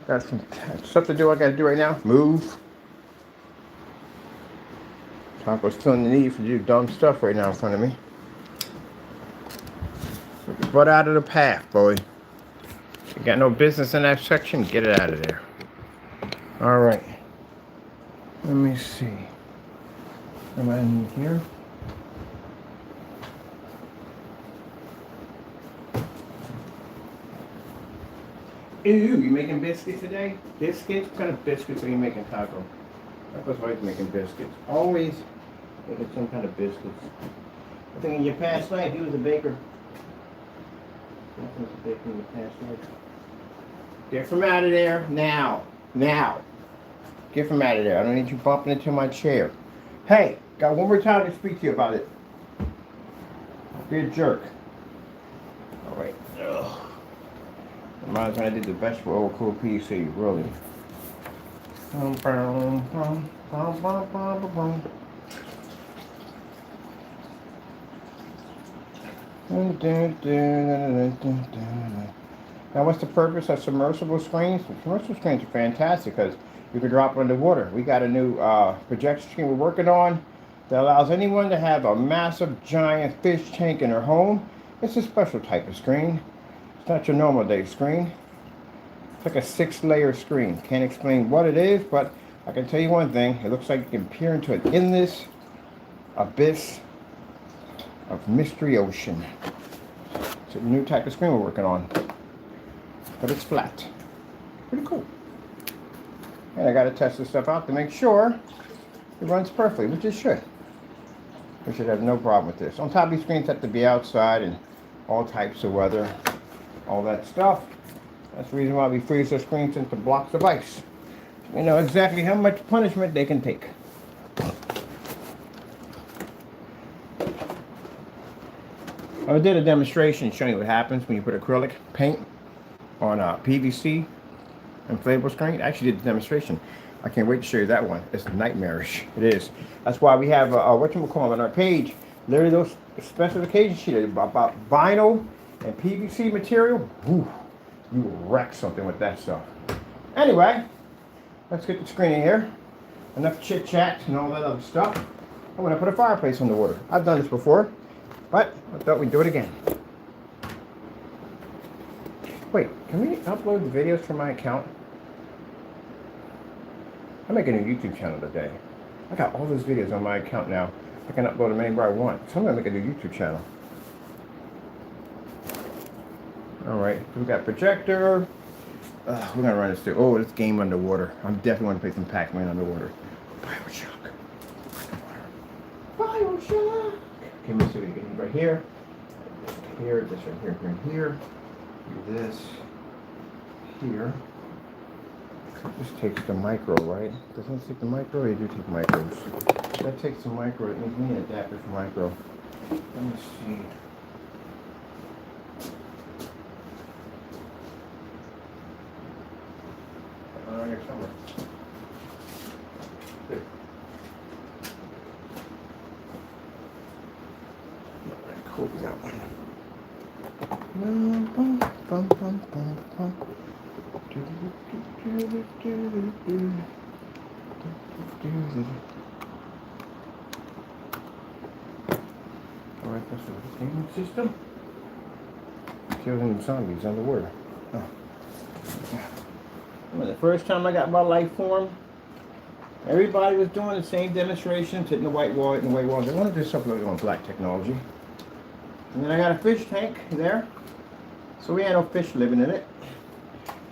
Got some stuff to do. I got to do right now. Move. Taco's feeling the need to do dumb stuff right now in front of me. Get your butt out of the path, boy. You got no business in that section. Get it out of there. All right. Let me see. Am I in here? Ooh, you making biscuits today? Biscuits? What kind of biscuits are you making, Taco? Taco's always making biscuits. Always making some kind of biscuits. I think in your past life, he was a baker. He was a baker in your past life. Get from out of there now. Now. Get from out of there. I don't need you bumping into my chair. Hey, got one more time to speak to you about it. Be a jerk. All right. Ugh. Reminds me when I did the vegetable oil cool PC, really. Now, what's the purpose of submersible screens? Submersible screens are fantastic because you can drop them underwater. We got a new projection screen we're working on that allows anyone to have a massive, giant fish tank in their home. It's a special type of screen. It's not your normal day screen. It's like a 6-layer screen. Can't explain what it is, but I can tell you one thing. It looks like you can peer into an endless abyss of mystery ocean. It's a new type of screen we're working on. But it's flat. Pretty cool. And I got to test this stuff out to make sure it runs perfectly, which it should. We should have no problem with this. On top of these screens have to be outside and all types of weather, all that stuff. That's the reason why we freeze our screens into blocks of ice. We know exactly how much punishment they can take. I did a demonstration showing you what happens when you put acrylic paint on a PVC inflatable screen. I actually did the demonstration. I can't wait to show you that one. It's nightmarish. It is. That's why we have whatchamacallit on our page. Literally those specification sheets about vinyl and PVC material. Ooh, you will wreck something with that stuff. Anyway, let's get the screen in here. Enough chit chat and all that other stuff. I'm gonna put a fireplace on the water. I've done this before, but I thought we'd do it again. Wait, can we upload the videos from my account? I'm making a YouTube channel today. I got all those videos on my account now. I can upload them anywhere I want. So I'm gonna make a new YouTube channel. All right, so we got projector. We're gonna run this through. Oh, this game underwater. I'm definitely gonna play some Pac-Man underwater. Bioshock. Bioshock. Okay, let me see what we can do right here. Here, this right here, here. Do this here. This takes the micro, right? Doesn't it take the micro? Or you do take micros. That takes the micro. It needs me an adapter for micro. Let me see. Here somewhere. Good. Alright, cool. We got one. Alright, that's the gaming system. Killing zombies underwater. Oh. Well, the first time I got my life form, everybody was doing the same demonstrations, hitting the white wall, hitting the white wall. They wanted to do something on black technology. And then I got a fish tank there. So we had no fish living in it.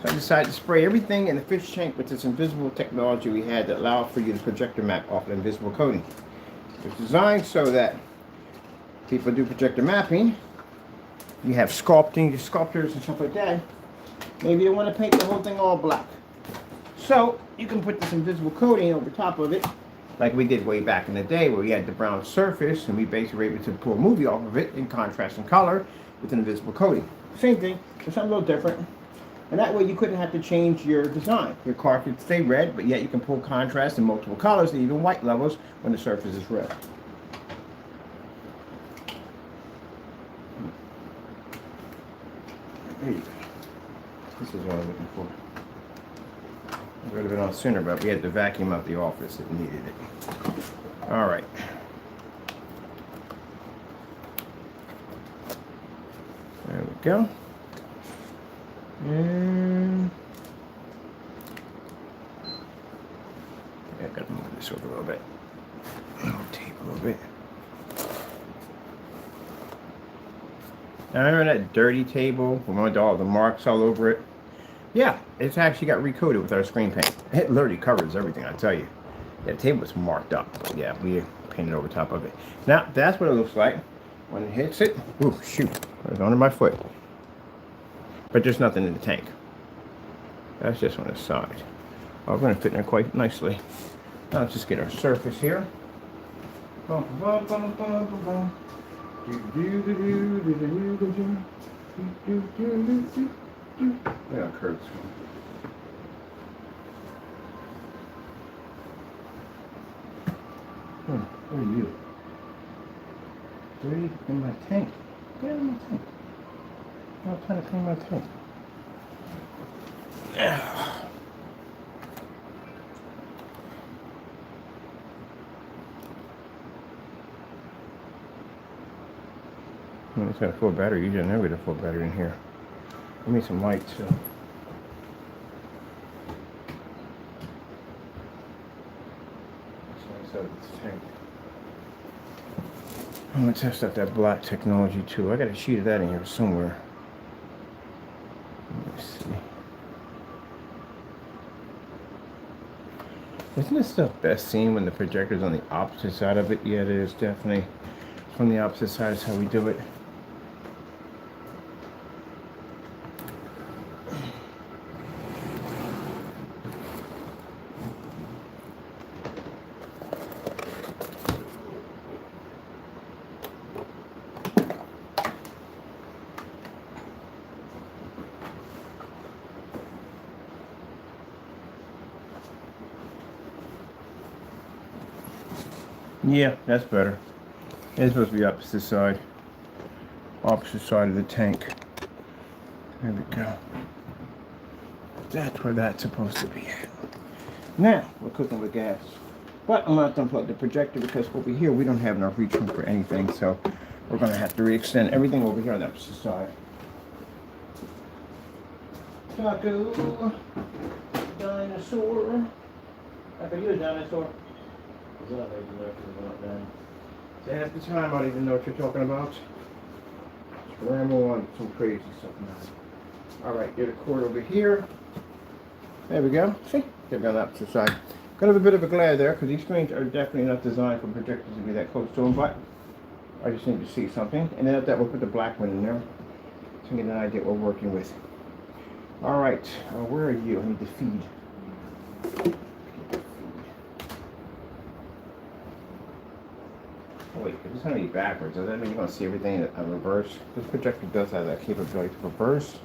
So I decided to spray everything in the fish tank with this invisible technology we had that allowed for you to projector map off the invisible coating. It's designed so that people do projector mapping. You have sculptors and stuff like that. Maybe you want to paint the whole thing all black. So you can put this invisible coating over top of it, like we did way back in the day where we had the brown surface and we basically were able to pull a movie off of it in contrast and color with an invisible coating. Same thing, but something a little different. And that way you couldn't have to change your design. Your car could stay red, but yet you can pull contrast in multiple colors and even white levels when the surface is red. There you go. This is what I'm looking for. would have been on sooner, but we had to vacuum out the office that needed it. All right. There we go. And I gotta move this over a little bit. Tape a little bit. Now remember that dirty table with all the marks all over it? Yeah, it's actually got recoated with our screen paint. It literally covers everything, I tell you. Yeah, the table was marked up. Yeah, we painted over top of it. Now, that's what it looks like when it hits it. Ooh, shoot. It was under my foot. But there's nothing in the tank. That's just on the side. Oh, we're going to fit in there quite nicely. Now, let's just get our surface here. Bum, bum, bum, bum, bum, bum. Yeah, curves. Where are you? Dirty in my tank. Get out of my tank. I'm trying to clean my tank. It's got a full battery. Usually I never get a full battery in here. Give me some light too. I'm gonna test out that black technology too. I got a sheet of that in here somewhere. Let me see. Isn't this stuff best seen when the projector's on the opposite side of it? Yeah, it is definitely. From the opposite side is how we do it. Yeah, that's better. It's supposed to be opposite side. Opposite side of the tank. There we go. That's where that's supposed to be at. Now, we're cooking with gas. But I'm not going to unplug the projector because over here we don't have enough reach room for anything. So we're going to have to re-extend everything over here on the opposite side. Taco. Dinosaur. Taco, you a dinosaur? Half the time I don't even know what you're talking about. Just ramble on some crazy stuff now. Alright, get a cord over here. There we go. See? Get down the opposite side. Got a bit of a glare there because these screens are definitely not designed for projectors to be that close to them, but I just need to see something. And then at that we'll put the black one in there so we get an idea what we're working with. Alright, where are you? I need to feed. Wait, if it's going to be backwards, does that mean you're going to see everything in reverse? This projector does have that capability to reverse,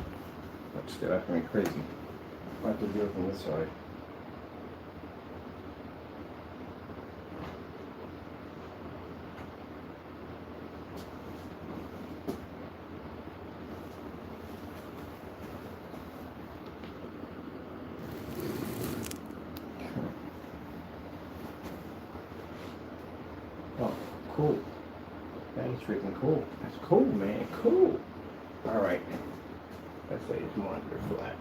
but still, that's going to be crazy. I'll have to do it from this side. Oh, cool. That is freaking cool. That's cool, man. Cool. All right. Let's lay this monitor flat.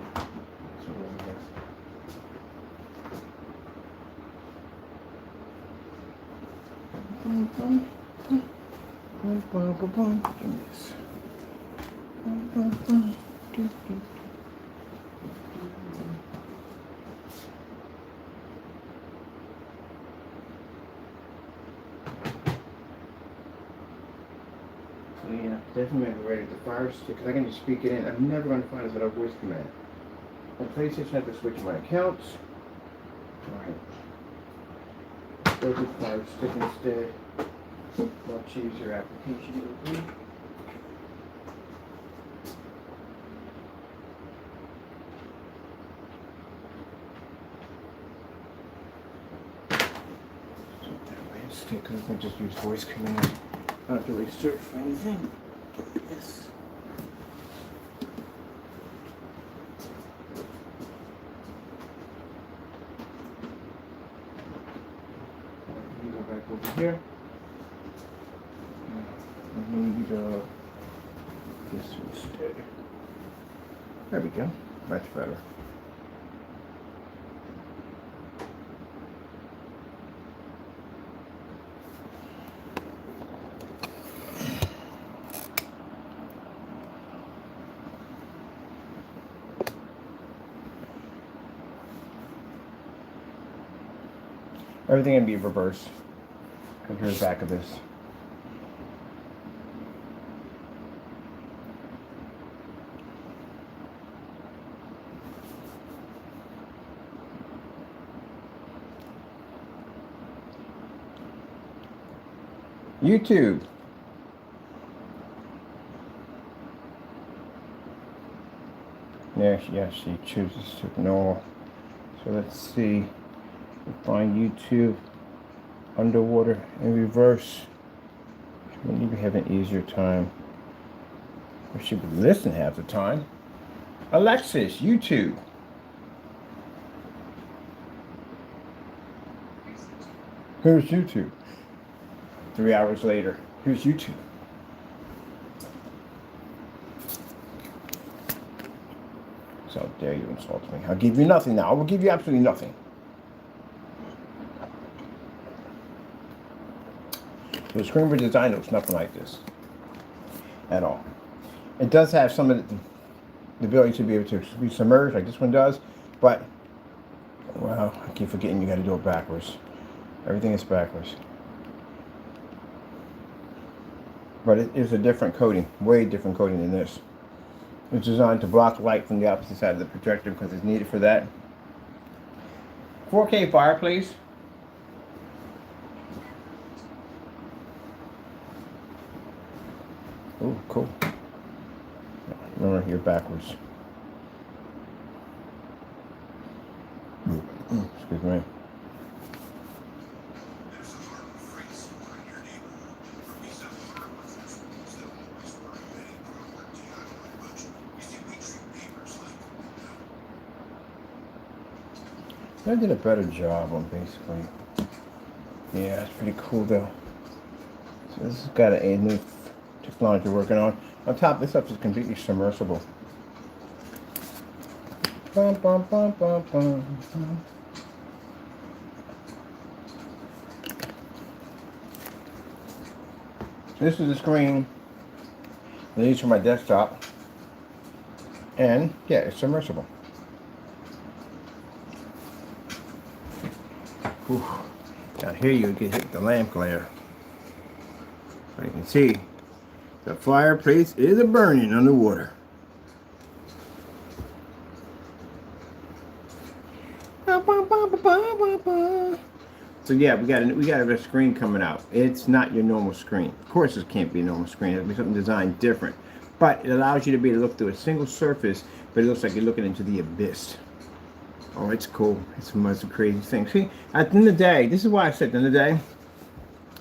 Yeah, definitely make it ready to fire stick because I can just speak it in. I'm never going to find this without voice command. On PlayStation, I have to switch my accounts. Alright. Go to fire stick instead. Much easier application to do. Stick because I can just use voice command. I don't have to really search for anything. Yes. over here. I need this instead. There we go. Much better. Everything can be reversed. Come here's the back of this. YouTube. Yes, she chooses to ignore. So let's see. Find YouTube underwater in reverse. She would even have an easier time. Or she would listen half the time. Alexis, YouTube. Here's YouTube. 3 hours later, here's YouTube. So how dare you insult me? I'll give you nothing now. I will give you absolutely nothing. The screen was designed looks nothing like this at all. It does have some of the ability to be able to be submerged like this one does, but wow, I keep forgetting you got to do it backwards. Everything is backwards. But it is a different coating, way different coating than this. It's designed to block light from the opposite side of the projector because it's needed for that. 4K fireplace. Oh, cool. Remember, here backwards. Excuse me. I did a better job on basically. Yeah, it's pretty cool though. So this has got a new technology we're working on. On top, this stuff is completely submersible. Bum, bum, bum, bum, bum, bum. So this is the screen I use for my desktop. And yeah, it's submersible. Whew. Now here you can hit the lamp glare. So you can see the fireplace is burning underwater. So yeah, we got a screen coming out. It's not your normal screen. Of course, it can't be a normal screen. It'll be something designed different. But it allows you to be able to look through a single surface, but it looks like you're looking into the abyss. Oh, it's cool. It's one of the crazy things. See, at the end of the day, this is why I said at the end of the day,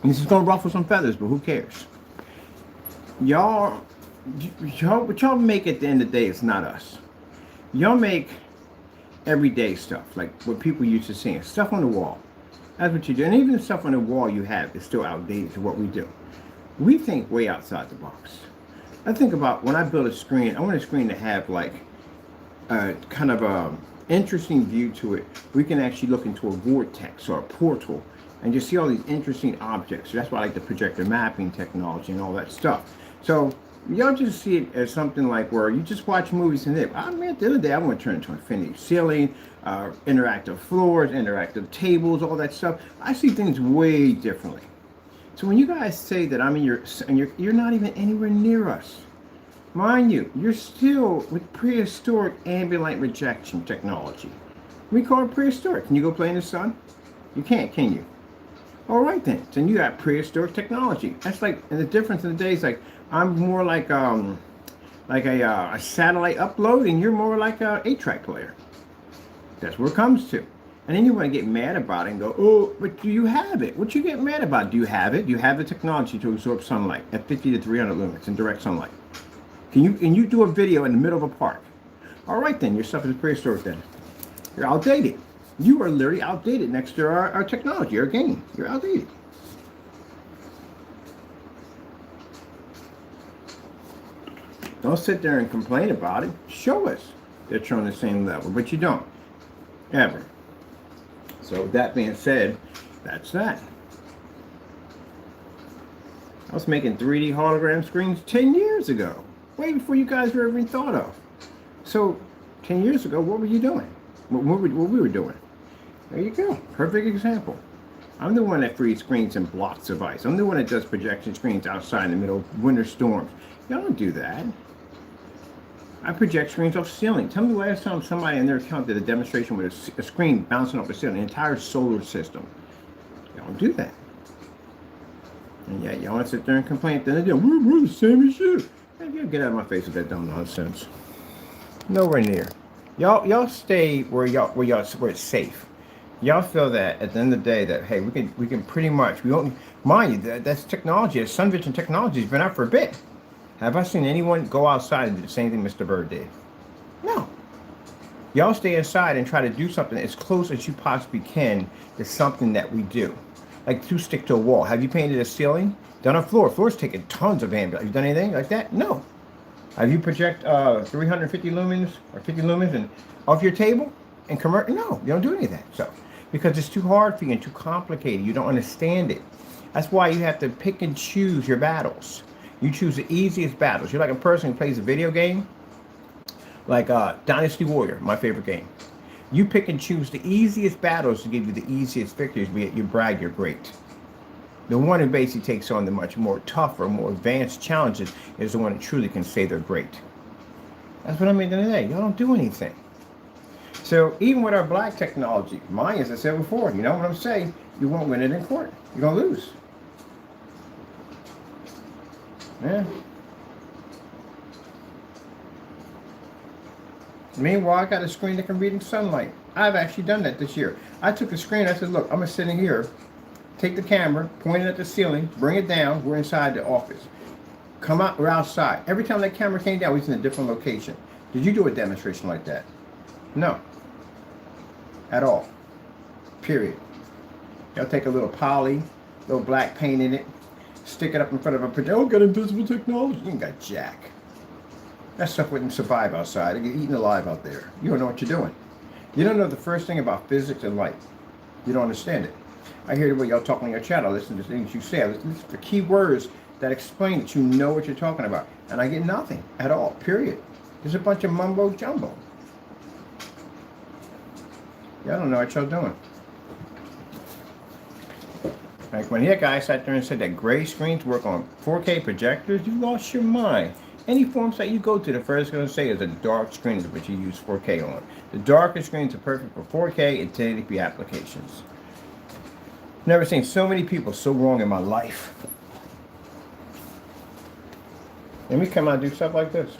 this is going to ruffle some feathers, but who cares? Y'all, what y'all make at the end of the day is not us. Y'all make everyday stuff, like what people used to seeing. Stuff on the wall. That's what you do. And even the stuff on the wall you have is still outdated to what we do. We think way outside the box. I think about when I build a screen, I want a screen to have like a kind of a interesting view to it. We can actually look into a vortex or a portal and just see all these interesting objects. So that's why I like the projector mapping technology and all that stuff. So y'all just see it as something like where you just watch movies and I mean, at the end of the day, I want to turn it into infinity ceiling, interactive floors, interactive tables, all that stuff. I see things way differently. So when you guys say that I'm in you're not even anywhere near us. Mind you, you're still with prehistoric ambient light rejection technology. We call it prehistoric. Can you go play in the sun? You can't, can you? All right then. So you got prehistoric technology. That's like, and the difference in the days, like I'm more like a satellite upload, and you're more like a 8-track player. That's where it comes to. And then you want to get mad about it and go, oh, but do you have it? What you get mad about? Do you have it? Do you have the technology to absorb sunlight at 50 to 300 lumens in direct sunlight? Can you do a video in the middle of a park? All right then, your stuff is prehistoric then. You're outdated. You are literally outdated next to our technology, our game. You're outdated. Don't sit there and complain about it. Show us that you're on the same level, but you don't, ever. So with that being said, that's that. I was making 3D hologram screens 10 years ago, way before you guys were ever thought of. So 10 years ago, what were you doing? What we were doing? There you go. Perfect example. I'm the one that frees screens in blocks of ice. I'm the one that does projection screens outside in the middle of winter storms. Y'all don't do that. I project screens off ceiling. Tell me the last time somebody in their account did a demonstration with a screen bouncing off the ceiling, an entire solar system. Y'all don't do that. And yeah, y'all want to sit there and complain. Then we're the same as you. Man, get out of my face with that dumb nonsense. Nowhere near. Y'all stay where it's safe. Y'all feel that at the end of the day that hey, we can pretty much, we don't mind you, that's technology. That sun vision technology has been out for a bit. Have I seen anyone go outside and do the same thing Mr. Bird did? No. Y'all stay inside and try to do something as close as you possibly can to something that we do. Like to stick to a wall. Have you painted a ceiling? Done a floor? Floor's taking tons of ambient. Have you done anything like that? No. Have you project 350 lumens or 50 lumens and off your table and convert? No, you don't do any of that. So, because it's too hard for you and too complicated. You don't understand it. That's why you have to pick and choose your battles. You choose the easiest battles. You're like a person who plays a video game, like Dynasty Warrior, my favorite game. You pick and choose the easiest battles to give you the easiest victories, but yet you brag you're great. The one who basically takes on the much more tougher, more advanced challenges is the one that truly can say they're great. That's what I mean today. Y'all don't do anything. So even with our black technology, mine, as I said before, you know what I'm saying? You won't win it in court. You're going to lose. Yeah. Meanwhile, I got a screen that can read in sunlight. I've actually done that this year. I took a screen, I said, look, I'm going to sit in here, take the camera, point it at the ceiling, bring it down, we're inside the office. Come out, we're outside. Every time that camera came down, we was in a different location. Did you do a demonstration like that? No. At all. Period. Y'all take a little poly, little black paint in it, stick it up in front of a projector. Oh, got invisible technology. You ain't got jack. That stuff wouldn't survive outside. It'd get eaten alive out there. You don't know what you're doing. You don't know the first thing about physics and light. You don't understand it. I hear the way y'all talk on your channel. I listen to the things you say. I listen to the key words that explain that you know what you're talking about. And I get nothing at all. Period. There's a bunch of mumbo jumbo. Y'all don't know what y'all doing. Like when that guy sat there and said that gray screens work on 4K projectors, you lost your mind. Any form site you go to, the first going to say is a dark screen is what you use 4K on. The darker screens are perfect for 4K and 1080p applications. Never seen so many people so wrong in my life. Let me come out and do stuff like this.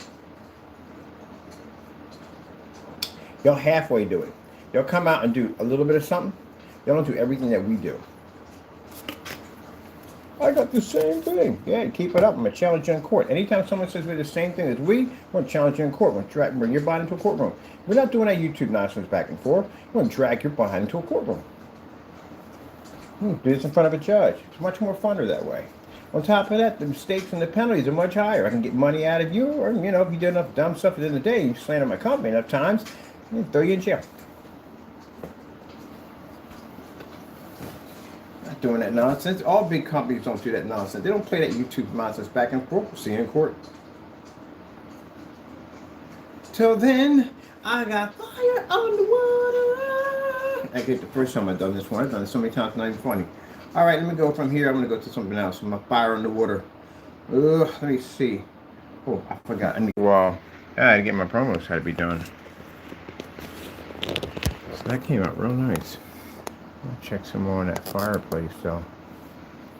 Y'all halfway do it. Y'all come out and do a little bit of something. Y'all don't do everything that we do. I got the same thing. Yeah, keep it up. I'm going to challenge you in court. Anytime someone says we're the same thing as we're going to challenge you in court. We're going to try to bring your body into a courtroom. We're not doing that YouTube nonsense back and forth. We're going to drag your behind into a courtroom. Do this in front of a judge. It's much more funner that way. On top of that, the stakes and the penalties are much higher. I can get money out of you, or, you know, if you did enough dumb stuff at the end of the day, you slander my company enough times, I'll throw you in jail. Not doing that nonsense. All big companies don't do that nonsense. They don't play that YouTube nonsense back and forth. We'll see you in court. Till then, I got fire on the water. I get the first time I've done this one. I've done it so many times, not even funny. All right, let me go from here. I'm going to go to something else. My fire on the water. Let me see. Oh, I forgot. I need I had to get my promos how to be done. So that came out real nice. I'll check some more on that fireplace, though.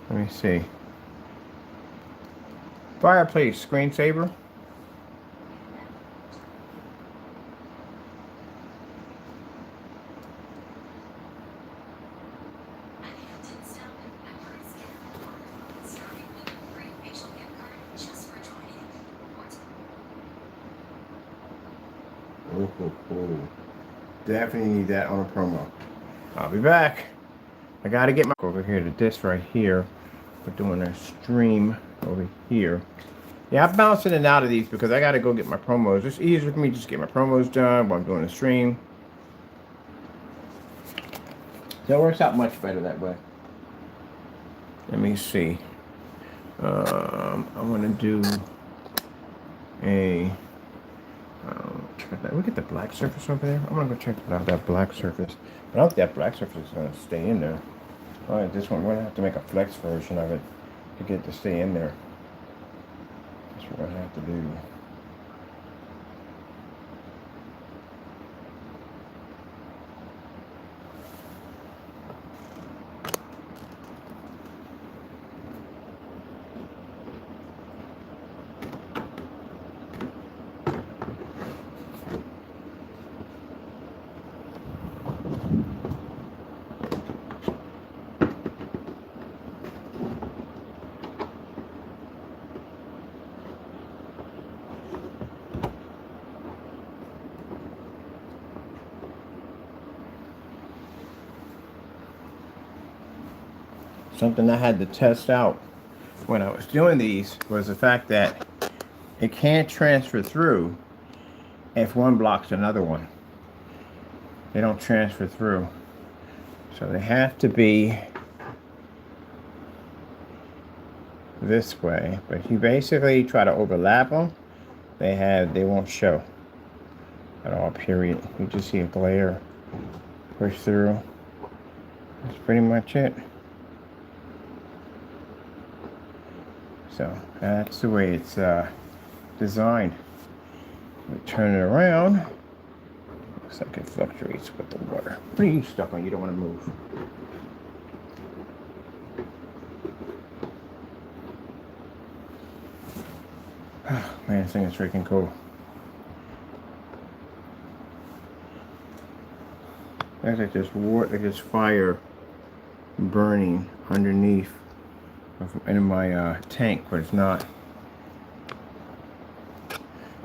Let me see. Fireplace screensaver. Oh. Definitely need that on a promo. I'll be back. I gotta get my over here to this right here. We're doing a stream over here. Yeah, I bounce in and out of these because I got to go get my promos. It's easier for me to just get my promos done while I'm doing the stream. So it works out much better that way. Let me see. I want to do a. Look at the black surface over there. I'm gonna go check out that black surface. I don't think that black surface is gonna stay in there. All right, this one we're gonna have to make a flex version of it to get it to stay in there. That's what we're gonna have to do. Something I had to test out when I was doing these was the fact that it can't transfer through if one blocks another one. They don't transfer through. So they have to be this way. But if you basically try to overlap them, they won't show at all, period. You just see a glare push through. That's pretty much it. So that's the way it's designed. We turn it around. Looks like it fluctuates with the water. What are you stuck on? You don't want to move. Oh, man, this thing is freaking cool. There's like this water, like this fire burning underneath in my tank, but it's not.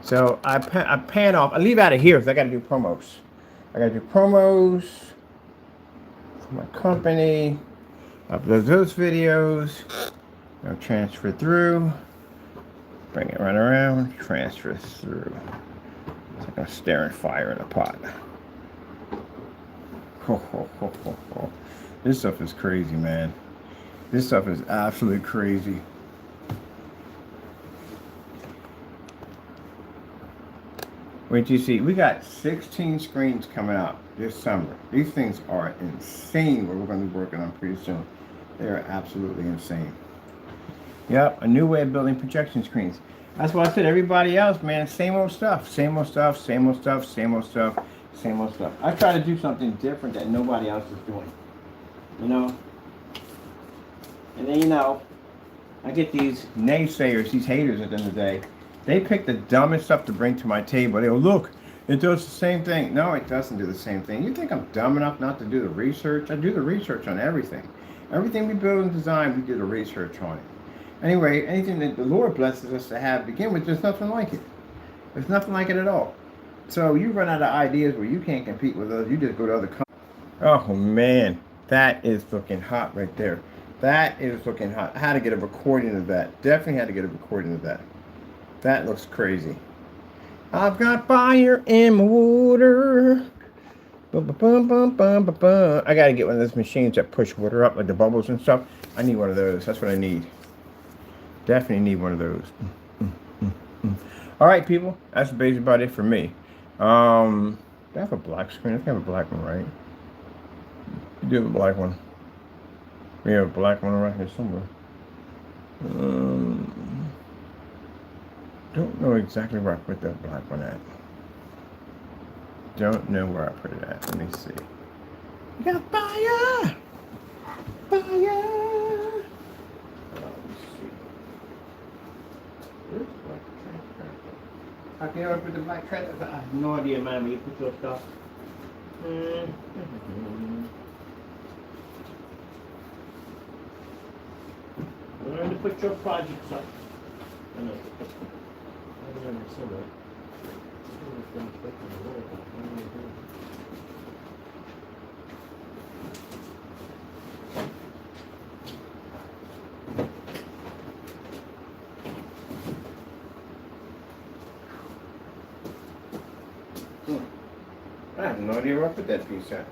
So I pan off. I leave out of here because I got to do promos. I got to do promos for my company. Upload those videos. I'll transfer through. Bring it right around. Transfer through. It's like I'm staring fire in a pot. This stuff is crazy, man. This stuff is absolutely crazy. Wait till you see. We got 16 screens coming out this summer. These things are insane what we're going to be working on pretty soon. They are absolutely insane. Yep, a new way of building projection screens. That's why I said everybody else, man, same old stuff. Same old stuff, same old stuff, same old stuff, same old stuff. I try to do something different that nobody else is doing. You know? And then, you know, I get these naysayers, these haters at the end of the day. They pick the dumbest stuff to bring to my table. They go, look, it does the same thing. No, it doesn't do the same thing. You think I'm dumb enough not to do the research? I do the research on everything. Everything we build and design, we do the research on it. Anyway, anything that the Lord blesses us to have to begin with, there's nothing like it. There's nothing like it at all. So you run out of ideas where you can't compete with others. You just go to other companies. Oh, man. That is looking hot right there. That is looking hot. I had to get a recording of that. Definitely had to get a recording of that. That looks crazy. I've got fire in my water. Bum, bum, bum, bum, bum, bum. I gotta get one of those machines that push water up, like the bubbles and stuff. I need one of those. That's what I need. Definitely need one of those. All right, people. That's basically about it for me. Do I have a black screen? I think I have a black one, right? You do have a black one. We have a black one right here somewhere. Don't know exactly where I put that black one at. Don't know where I put it at. Let me see. We got fire! Fire! Let's see. Where's the black transparent? I can't ever put the black transparent. I have no idea, man, where you put your stuff. Learn to put your projects up. I know. no idea where I put that piece at.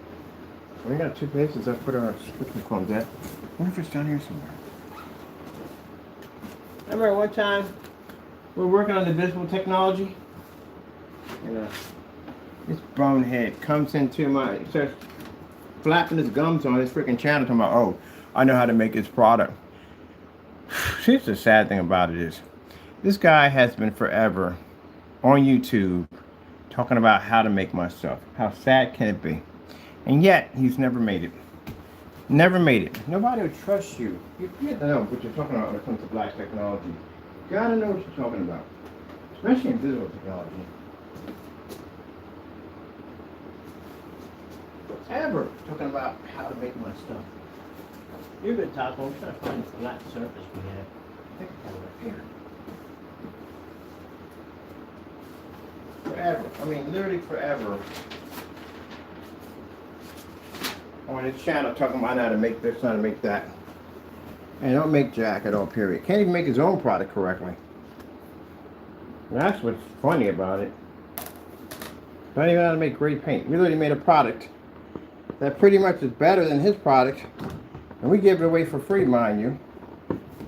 We got two places I put our switching combs at. I wonder if it's down here somewhere. I remember one time we were working on the visible technology. And this bonehead comes into my, starts flapping his gums on his freaking channel talking about, oh, I know how to make this product. Here's the sad thing about it is, this guy has been forever on YouTube talking about how to make my stuff. How sad can it be? And yet, he's never made it. Never made it. Nobody will trust you. You have to know what you're talking about when it comes to black technology. You gotta know what you're talking about. Especially in visual technology. Forever talking about how to make my stuff. You've been talking, I'm trying to find the flat surface we have. I think I got it right here. Forever. I mean, literally forever. On his channel talking about how to make this, how to make that. And don't make jack at all, period. Can't even make his own product correctly. And that's what's funny about it. Don't even know how to make great paint. We literally made a product that pretty much is better than his product. And we give it away for free, mind you.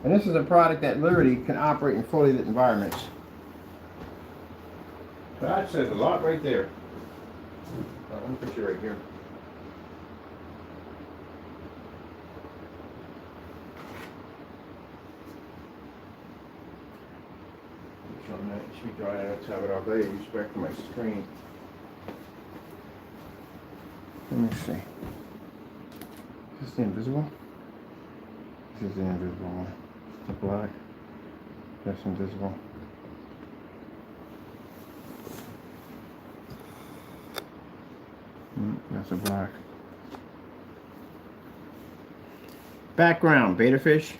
And this is a product that literally can operate in fully lit environments. So that says a lot right there. One picture right here. It should be drying out, have it all day. Use back to my screen. Let me see. Is this the invisible? This is the invisible one. The black. That's invisible. That's a black. Background, beta fish.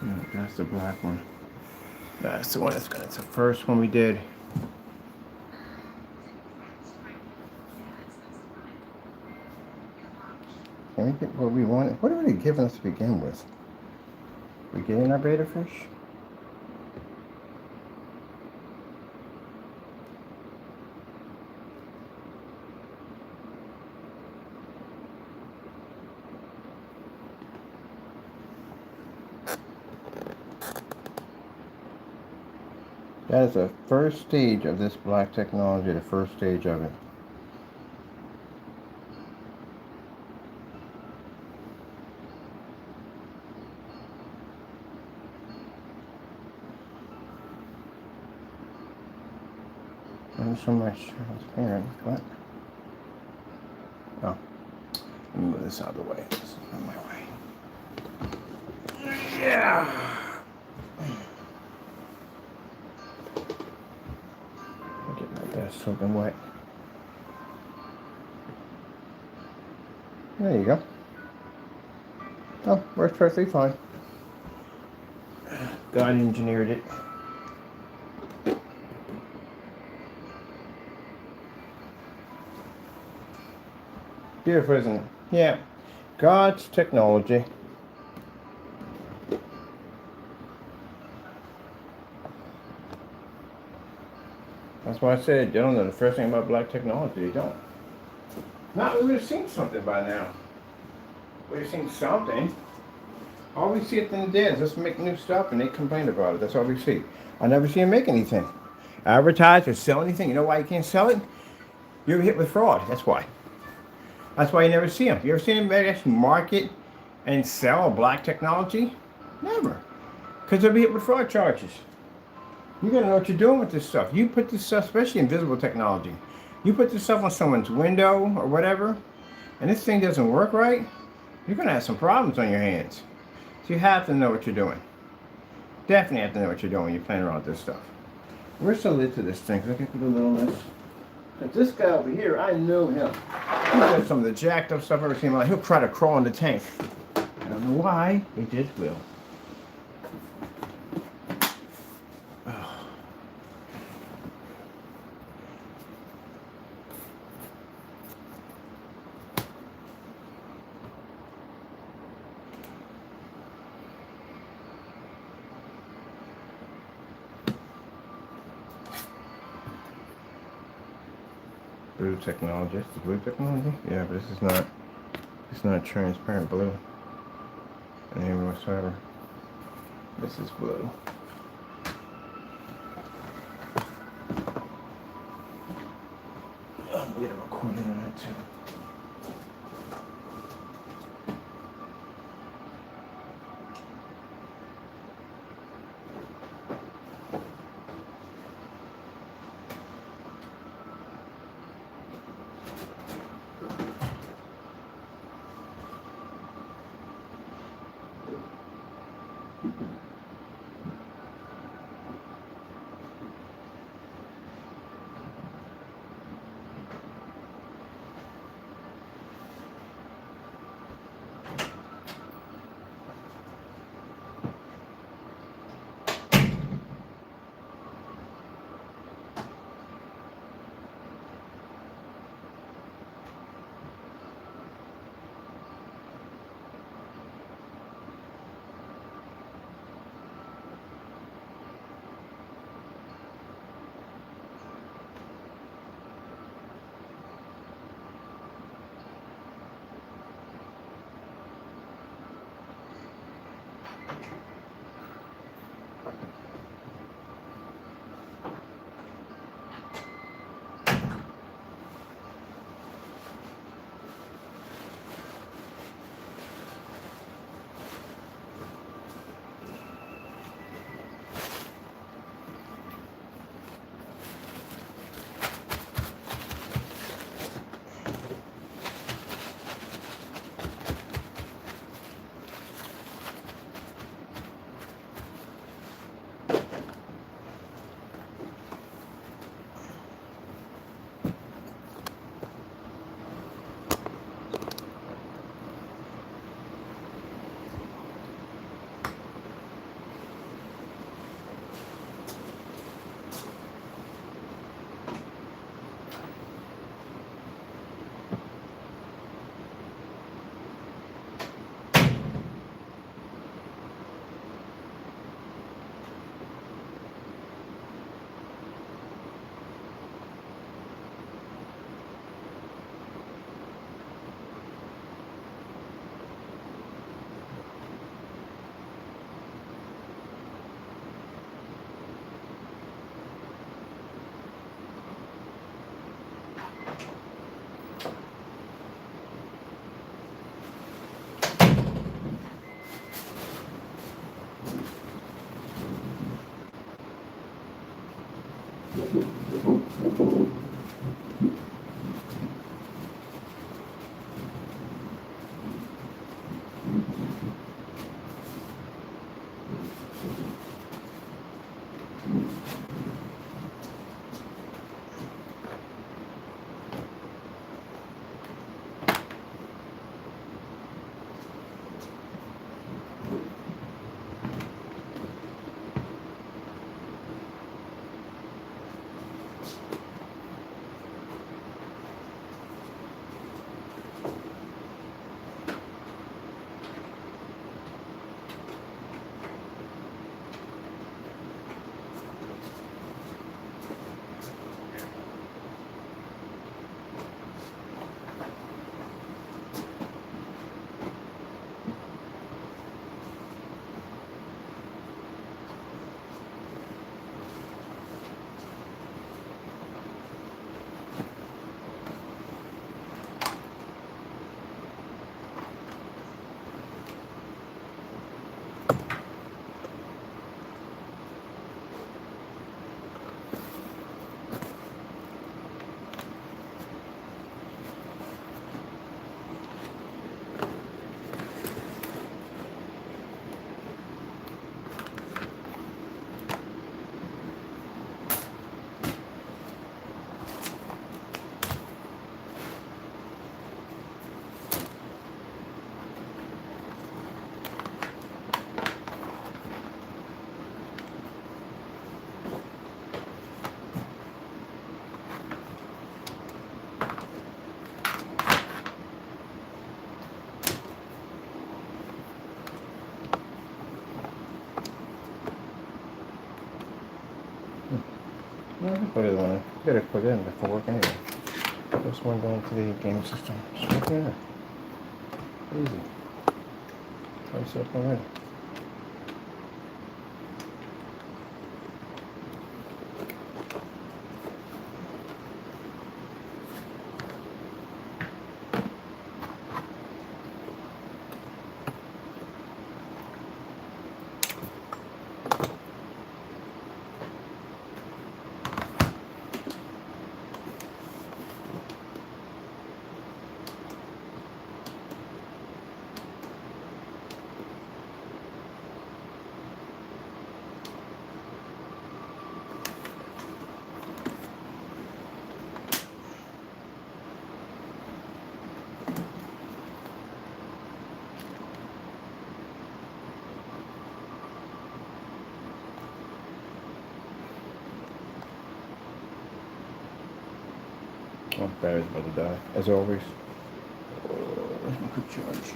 No, that's the black one. That's the one that's the first one we did. Can we get what we wanted? What are they giving us to begin with? We getting our beta fish? That is the first stage of this black technology, the first stage of it. And so much transparent. What? Oh. Let me move this out of the way. This is on my way. Yeah. Get my desk soaking wet. There you go. Oh, works perfectly fine. God engineered it. Beautiful, isn't it? Yeah. God's technology. That's why I said, you don't know the first thing about black technology. You don't. Not, we would have seen something by now. We would have seen something. All we see at the end of the day is just make new stuff and they complain about it. That's all we see. I never see them make anything. Advertise or sell anything. You know why you can't sell it? You're hit with fraud. That's why. That's why you never see them. You ever see anybody actually market and sell black technology? Never. Because they'll be hit with fraud charges. You gotta know what you're doing with this stuff. You put this stuff, especially in visible technology, you put this stuff on someone's window or whatever, and this thing doesn't work right, you're gonna have some problems on your hands. So you have to know what you're doing. Definitely have to know what you're doing when you're playing around with this stuff. We're so lit to this thing. Look at the littleness. But this guy over here, I know him. He does some of the jacked up stuff I've ever seen in my life. He'll try to crawl in the tank. I don't know why. He just will. blue technology. It's the blue technology? Yeah, but this is not, it's not transparent blue in any whatsoever. This is blue. I'm gonna get a recording on that too. No, I can put it on. You gotta put it in before work anyway. This one going to the game system. It's right there. Easy. Price up already. Oh, battery's about to die, as always. Oh, let me quick charge.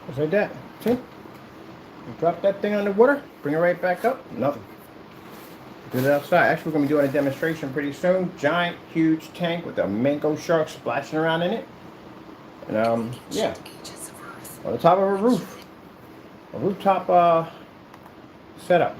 Just like that. See? You drop that thing on the water, bring it right back up, nothing. Do it outside. Actually, we're going to be doing a demonstration pretty soon. Giant, huge tank with a mango shark splashing around in it. And, yeah. On the top of a roof. A rooftop, setup.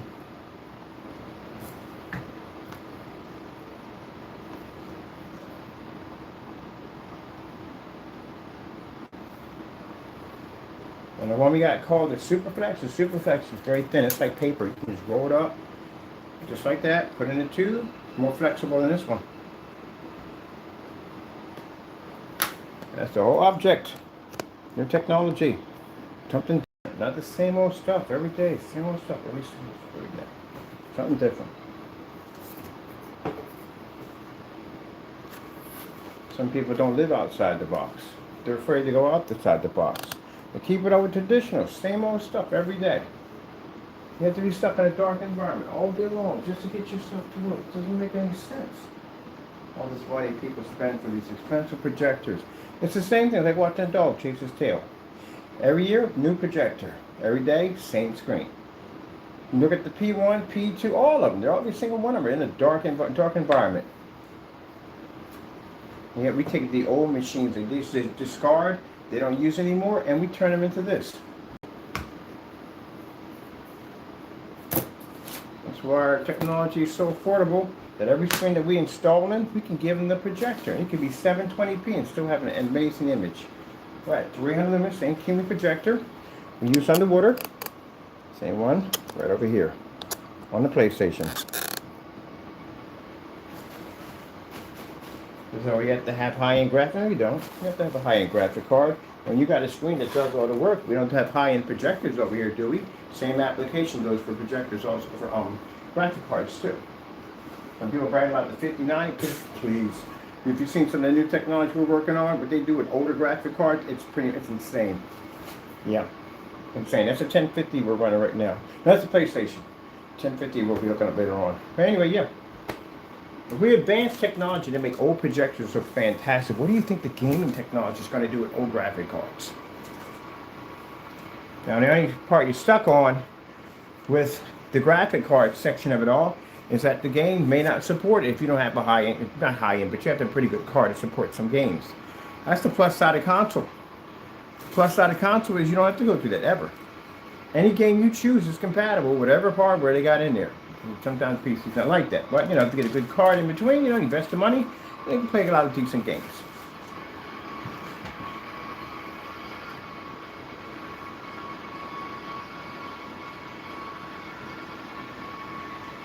And the one we got called the SuperFlex. The SuperFlex is very thin. It's like paper. You can just roll it up, just like that. Put it in a tube. More flexible than this one. That's the whole object. New technology. Something different. Not the same old stuff every day. Same old stuff every day. Something different. Some people don't live outside the box. They're afraid to go outside the box. But keep it over traditional, same old stuff every day. You have to be stuck in a dark environment all day long just to get yourself to work. It doesn't make any sense. All this money people spend for these expensive projectors. It's the same thing, like watching a dog chase his tail. Every year, new projector. Every day, same screen. You look at the P1, P2, all of them. They're every single one of them are in a dark environment. And yet we take the old machines that they discard, they don't use anymore, and we turn them into this. That's why our technology is so affordable that every screen that we install in, we can give them the projector. It could be 720p and still have an amazing image. Right, 300 lumens, same Kingly projector. We use underwater. Same one, right over here on the PlayStation. So you have to have high-end graphics. No, you don't. You have to have a high-end graphic card. When you got a screen that does all the work, we don't have high-end projectors over here, do we? Same application goes for projectors, also for graphic cards too. When people brag about the 59, please. If you've seen some of the new technology we're working on, what they do with older graphic cards, it's insane. Yeah, insane. That's a 1050 we're running right now. That's a PlayStation. 1050 we'll be looking up later on. But anyway, yeah. If we advance technology to make old projectors look fantastic, what do you think the gaming technology is going to do with old graphic cards? Now, the only part you're stuck on with the graphic card section of it all is that the game may not support it if you don't have a high-end, not high-end, but you have to have a pretty good card to support some games. That's the plus side of console. The plus side of console is you don't have to go through that ever. Any game you choose is compatible with whatever hardware they got in there. Sometimes PC's not like that, but you know, if you get a good card in between, you know, invest the money, they can play a lot of decent games.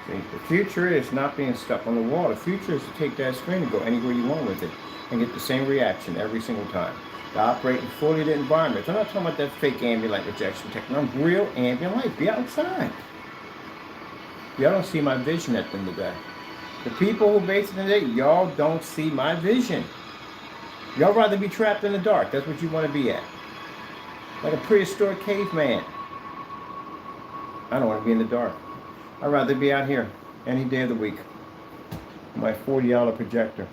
See, the future is not being stuck on the wall. The future is to take that screen and go anywhere you want with it. and get the same reaction every single time. To operate in fully lit environments. I'm not talking about that fake ambient light projection technology. I'm real ambient light. Be outside. Y'all don't see my vision at the end of the day. The people who base it in the day, y'all don't see my vision. Y'all rather be trapped in the dark. That's what you want to be at. Like a prehistoric caveman. I don't want to be in the dark. I'd rather be out here any day of the week. My $40 projector.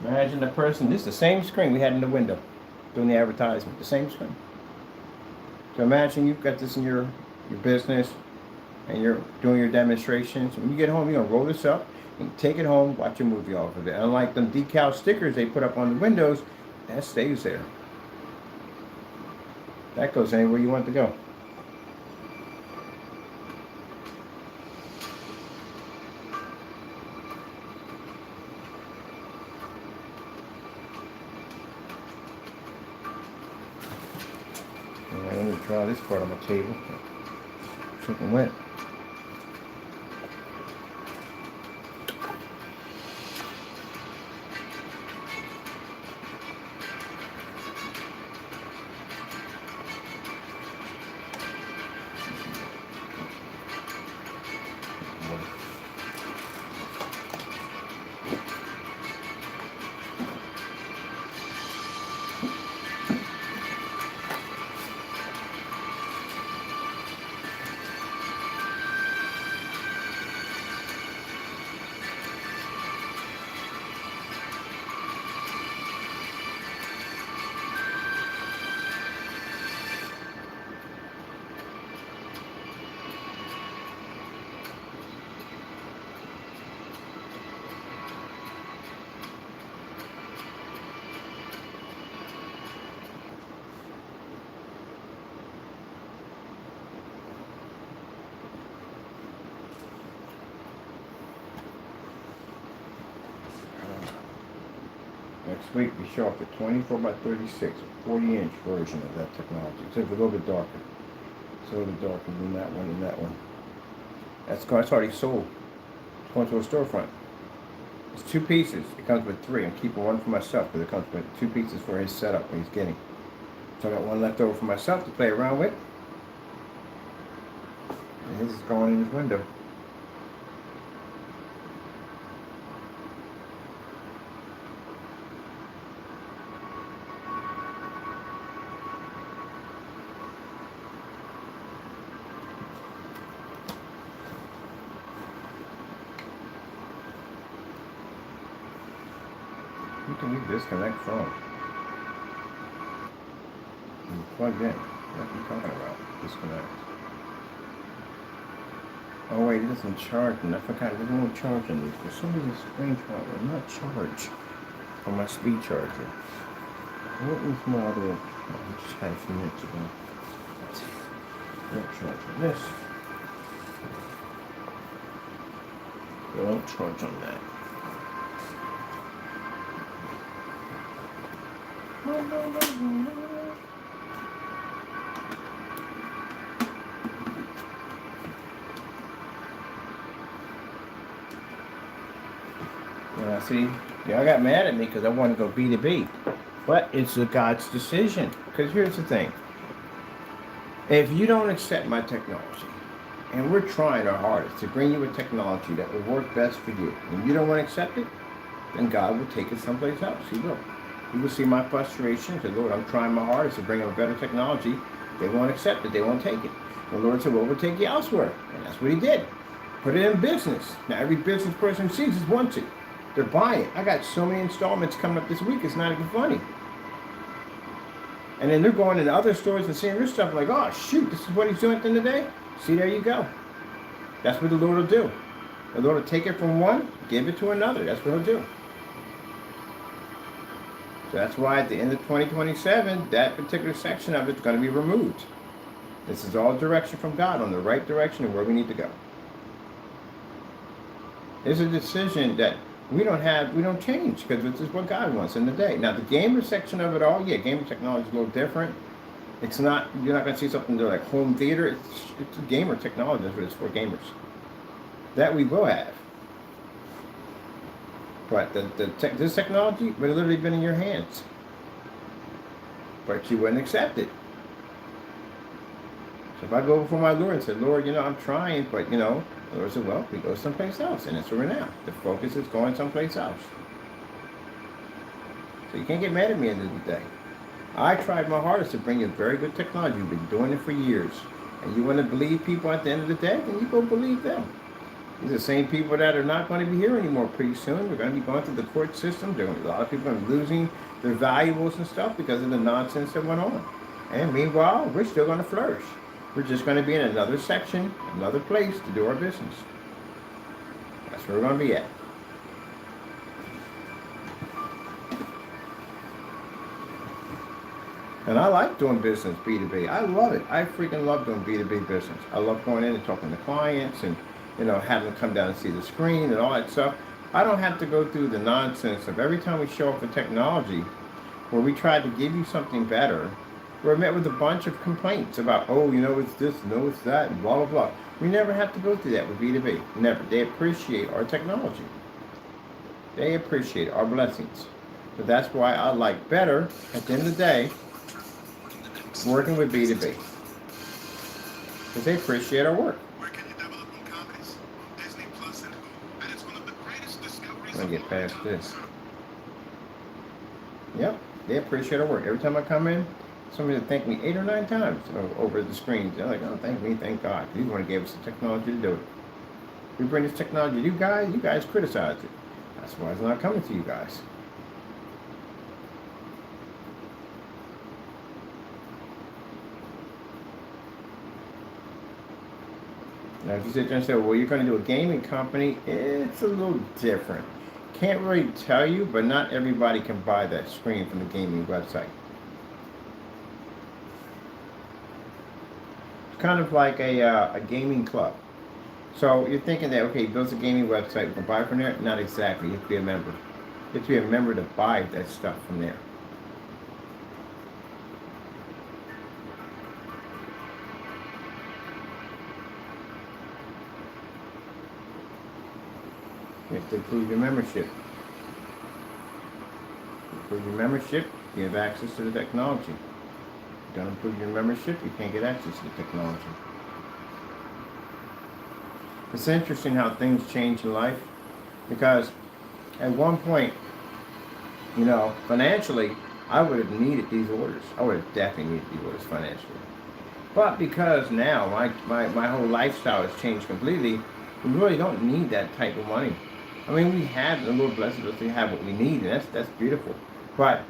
Imagine the person, this is the same screen we had in the window doing the advertisement, the same screen. So imagine you've got this in your business and you're doing your demonstrations. When you get home, you're going to roll this up and take it home, watch a movie off of it. Unlike them decal stickers they put up on the windows, that stays there. That goes anywhere you want it to go. All right, let me draw this part on my table. Something wet. Next week we show off the 24 by 36, 40-inch version of that technology. It's a little bit darker. It's a little bit darker than that one and that one. That's already sold. It's going to a storefront. It's 2 pieces. It comes with 3. I'm keeping one for myself because it comes with 2 pieces for his setup when he's getting. So I got one left over for myself to play around with. And this is going in his window. Who can you disconnect from? You plug in. What are you talking about? Disconnect. Oh wait, it doesn't charge, and I forgot there's no charge in these. For some reason, screen charger will not charge on my speed charger. What was my other? I just had a few minutes ago. Don't charge on this. Don't charge on that. Yeah, see, y'all got mad at me because I wanted to go B2B. But it's God's decision. Because here's the thing. If you don't accept my technology, and we're trying our hardest to bring you a technology that will work best for you, and you don't want to accept it, then God will take it someplace else. He will. You will see my frustration. Say, Lord, I'm trying my hardest to bring them a better technology. They won't accept it. They won't take it. The Lord said, well, we'll take you elsewhere. And that's what he did. Put it in business. Now, every business person sees it wants it. They're buying it. I got so many installments coming up this week, it's not even funny. And then they're going into other stores and seeing this stuff like, oh, shoot, this is what he's doing at the end of the day. See, there you go. That's what the Lord will do. The Lord will take it from one, give it to another. That's what he'll do. So that's why at the end of 2027, that particular section of it is going to be removed. This is all direction from God on the right direction of where we need to go. It's a decision that we don't change because this is what God wants in the day. Now the gamer section of it all, yeah, gamer technology is a little different. It's not, you're not going to see something like home theater. It's gamer technology. That's what it's for, gamers. That we will have. But this technology would have literally been in your hands. But you wouldn't accept it. So if I go before my Lord and say, Lord, I'm trying, but the Lord said, well, we go someplace else. And that's where we're now. The focus is going someplace else. So you can't get mad at me at the end of the day. I tried my hardest to bring you very good technology. We've been doing it for years. And you want to believe people at the end of the day, then you go believe them. These are the same people that are not going to be here anymore pretty soon. They're going to be going through the court system. A lot of people are losing their valuables and stuff because of the nonsense that went on. And meanwhile, we're still going to flourish. We're just going to be in another section, another place to do our business. That's where we're going to be at. And I like doing business B2B. I love it. I freaking love doing B2B business. I love going in and talking to clients and, having them come down and see the screen and all that stuff. I don't have to go through the nonsense of every time we show up with technology where we try to give you something better, we're met with a bunch of complaints about, it's this, no, it's that, and blah, blah, blah. We never have to go through that with B2B. Never. They appreciate our technology. They appreciate our blessings. So that's why I like better, at the end of the day, working with B2B. Because they appreciate our work. I'm going to get past this. Yep, they appreciate our work. Every time I come in, somebody will thank me 8 or 9 times over the screens. They're like, oh, thank me, thank God. He's the one who gave us the technology to do it. We bring this technology to you guys criticize it. That's why it's not coming to you guys. Now, if you sit there and say, well, you're going to do a gaming company, it's a little different. Can't really tell you, but not everybody can buy that screen from the gaming website. It's kind of like a gaming club. So you're thinking that, okay, build a gaming website, you can buy from there? Not exactly. You have to be a member. You have to be a member to buy that stuff from there. You have to approve your membership. Approve your membership, you have access to the technology. If you don't approve your membership, you can't get access to the technology. It's interesting how things change in life, because at one point, financially, I would have needed these orders. I would have definitely needed these orders financially. But because now my whole lifestyle has changed completely, we really don't need that type of money. I mean, we have, the Lord blesses us to have what we need, and that's beautiful. But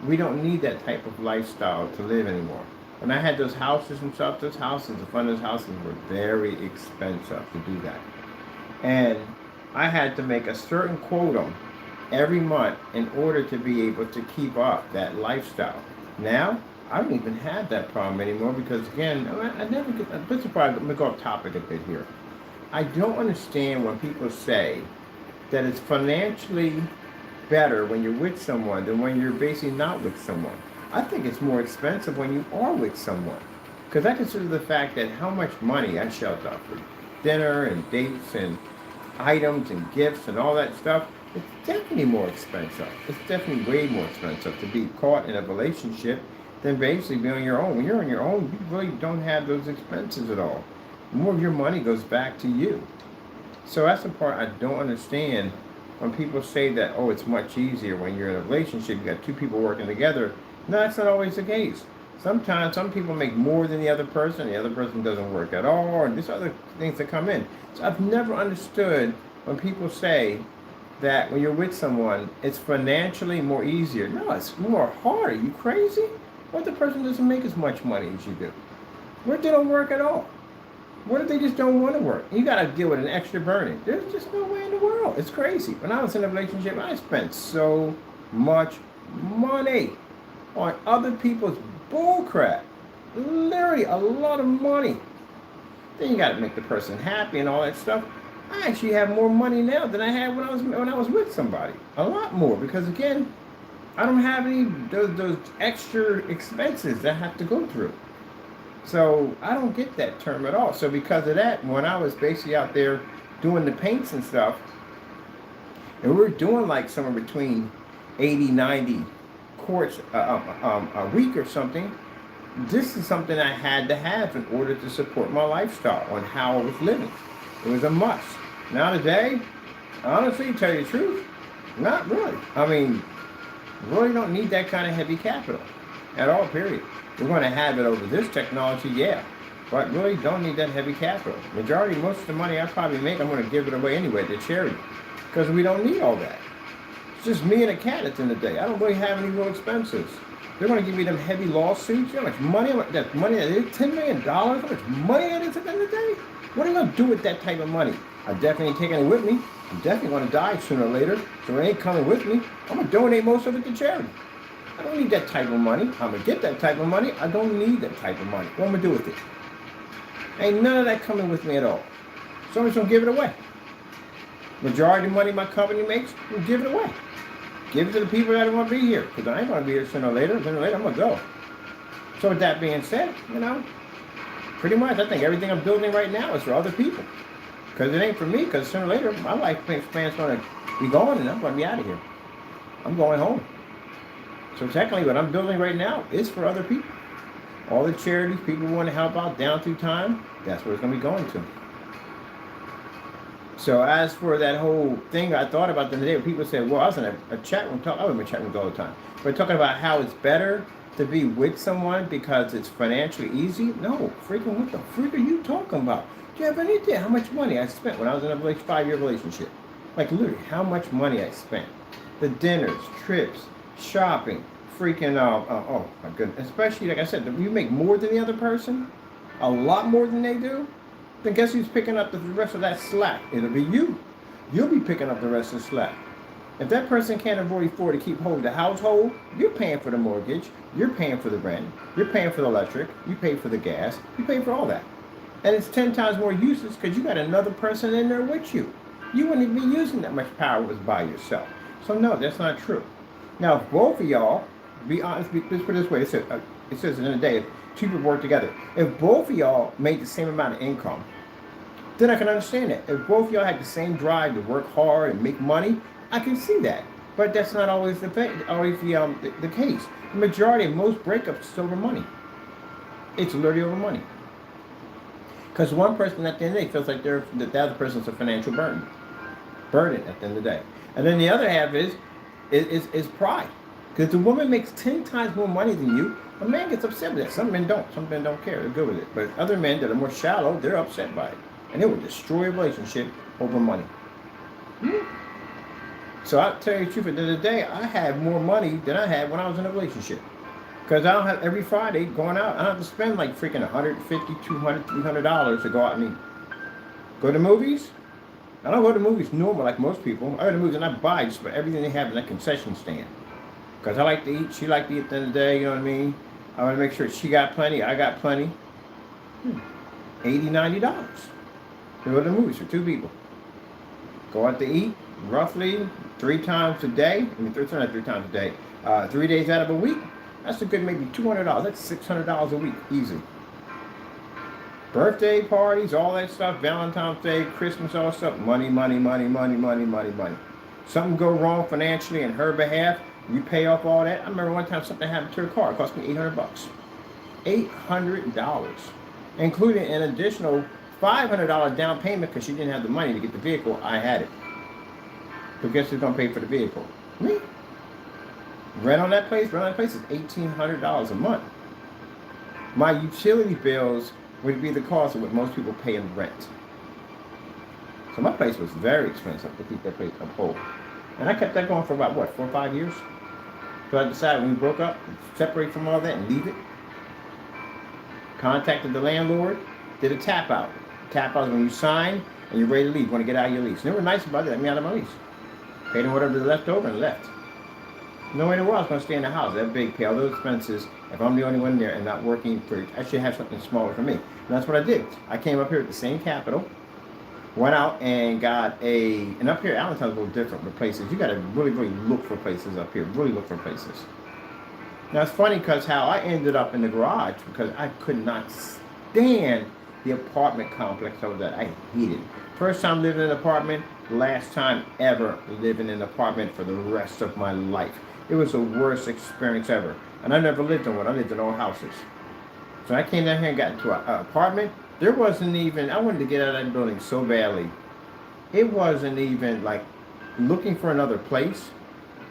we don't need that type of lifestyle to live anymore. When I had those houses and stuff, the front of those houses were very expensive to do that. And I had to make a certain quota every month in order to be able to keep up that lifestyle. Now, I don't even have that problem anymore because, again, I never get, let me go off topic a bit here. I don't understand when people say that it's financially better when you're with someone than when you're basically not with someone. I think it's more expensive when you are with someone. Because I consider the fact that how much money I shelled out for dinner and dates and items and gifts and all that stuff, it's definitely more expensive. It's definitely way more expensive to be caught in a relationship than basically be on your own. When you're on your own, you really don't have those expenses at all. More of your money goes back to you. So that's the part I don't understand when people say that, oh, it's much easier when you're in a relationship, you got 2 people working together. No, that's not always the case. Sometimes some people make more than the other person doesn't work at all, and there's other things that come in. So I've never understood when people say that when you're with someone, it's financially more easier. No, it's more harder. You crazy? What if the person doesn't make as much money as you do? What if they don't work at all? What if they just don't want to work? You got to deal with an extra burden. There's just no way in the world. It's crazy. When I was in a relationship, I spent so much money on other people's bullcrap. Literally a lot of money. Then you got to make the person happy and all that stuff. I actually have more money now than I had when I was with somebody. A lot more, because again, I don't have any those extra expenses that I have to go through. So I don't get that term at all. So because of that, when I was basically out there doing the paints and stuff, and we were doing like somewhere between 80, 90 quarts a week or something, this is something I had to have in order to support my lifestyle on how I was living. It was a must. Now today, honestly, to tell you the truth, not really. I mean, really don't need that kind of heavy capital at all, period. We're going to have it over this technology, yeah, but really don't need that heavy capital. Majority, most of the money I probably make, I'm going to give it away anyway to charity, because we don't need all that. It's just me and a cat at the end of the day. I don't really have any real expenses. They're going to give me them heavy lawsuits. You know how much money, that money that is, $10 million? How much money that is at the end of the day? What are you going to do with that type of money? I definitely ain't taking it with me. I'm definitely going to die sooner or later, so it ain't coming with me. I'm going to donate most of it to charity. I don't need that type of money. I'm going to get that type of money. I don't need that type of money. What am I going to do with it? Ain't none of that coming with me at all. So I'm just going to give it away. Majority of the money my company makes, we'll give it away. Give it to the people that want to be here, because I ain't going to be here sooner or later. Sooner or later, I'm going to go. So with that being said, pretty much I think everything I'm building right now is for other people. Because it ain't for me, because sooner or later, my life span's going to be gone, and I'm going to be out of here. I'm going home. So technically, what I'm building right now is for other people. All the charities people want to help out down through time, that's where it's going to be going to. So as for that whole thing I thought about the other day, where people said, well, I was in a chat room, I was in a chat room all the time, but talking about how it's better to be with someone because it's financially easy. No, freaking what the freak are you talking about? Do you have any idea how much money I spent when I was in a 5-year relationship? Like literally how much money I spent. The dinners, trips, shopping, freaking, oh my goodness. Especially, like I said, if you make more than the other person, a lot more than they do, then guess who's picking up the rest of that slack? It'll be you. You'll be picking up the rest of the slack. If that person can't afford to keep holding the household, you're paying for the mortgage, you're paying for the rent, you're paying for the electric, you pay for the gas, you pay for all that. And it's 10 times more useless because you got another person in there with you. You wouldn't even be using that much power was by yourself. So no, that's not true. Now, if both of y'all, be honest, let's put it this way, it says in the day, if two people work together, if both of y'all made the same amount of income, then I can understand that. If both of y'all had the same drive to work hard and make money, I can see that. But that's not always the case. The majority of most breakups is over money. It's literally over money. Because one person at the end of the day feels like the other person's a financial burden at the end of the day. And then the other half is pride. Because the woman makes 10 times more money than you, a man gets upset with that. Some men don't. Some men don't care. They're good with it. But other men that are more shallow, they're upset by it. And it will destroy a relationship over money. So I'll tell you the truth, at the end of the day, I have more money than I had when I was in a relationship. Because I don't have, every Friday going out, I don't have to spend like freaking $150, $200, $300 to go out and eat. Go to movies? I don't go to movies normal like most people. I go to movies and I buy just about everything they have in that concession stand. Because I like to eat, she like to eat at the end of the day, you know what I mean? I want to make sure she got plenty, I got plenty. $80, $90 to go to the movies for two people. Go out to eat roughly 3 times a day. I mean, 3 times a day. 3 days out of a week. That's a good maybe $200. That's $600 a week, easy. Birthday parties, all that stuff, Valentine's Day, Christmas, all that stuff, money, money, money, money, money, money, money. Something go wrong financially in her behalf, you pay off all that. I remember one time something happened to her car. It cost me $800. $800. Including an additional $500 down payment because she didn't have the money to get the vehicle. I had it. So guess who's going to pay for the vehicle? Me. Rent on that place is $1,800 a month. My utility bills would be the cost of what most people pay in rent. So my place was very expensive to keep that place up whole. And I kept that going for about, 4 or 5 years? So I decided when we broke up, separate from all that and leave it. Contacted the landlord, did a tap out. Tap out is when you sign and you're ready to leave, you want to get out of your lease. And they were nice about it, let me out of my lease. Paid them whatever they left over and left. No way in the world I was going to stay in the house that big, pay all those expenses if I'm the only one there and not working for, I should have something smaller for me. And that's what I did. I came up here with the same capital, Went out and got and up here, Allentown's a little different with places. You got to really, really look for places up here. Really look for places. Now, it's funny because how I ended up in the garage, because I could not stand the apartment complex over there. I hated it. First time living in an apartment, last time ever living in an apartment for the rest of my life. It was the worst experience ever. And I never lived in one. I lived in all houses. So I came down here and got into an apartment. There wasn't even, I wanted to get out of that building so badly. It wasn't even like looking for another place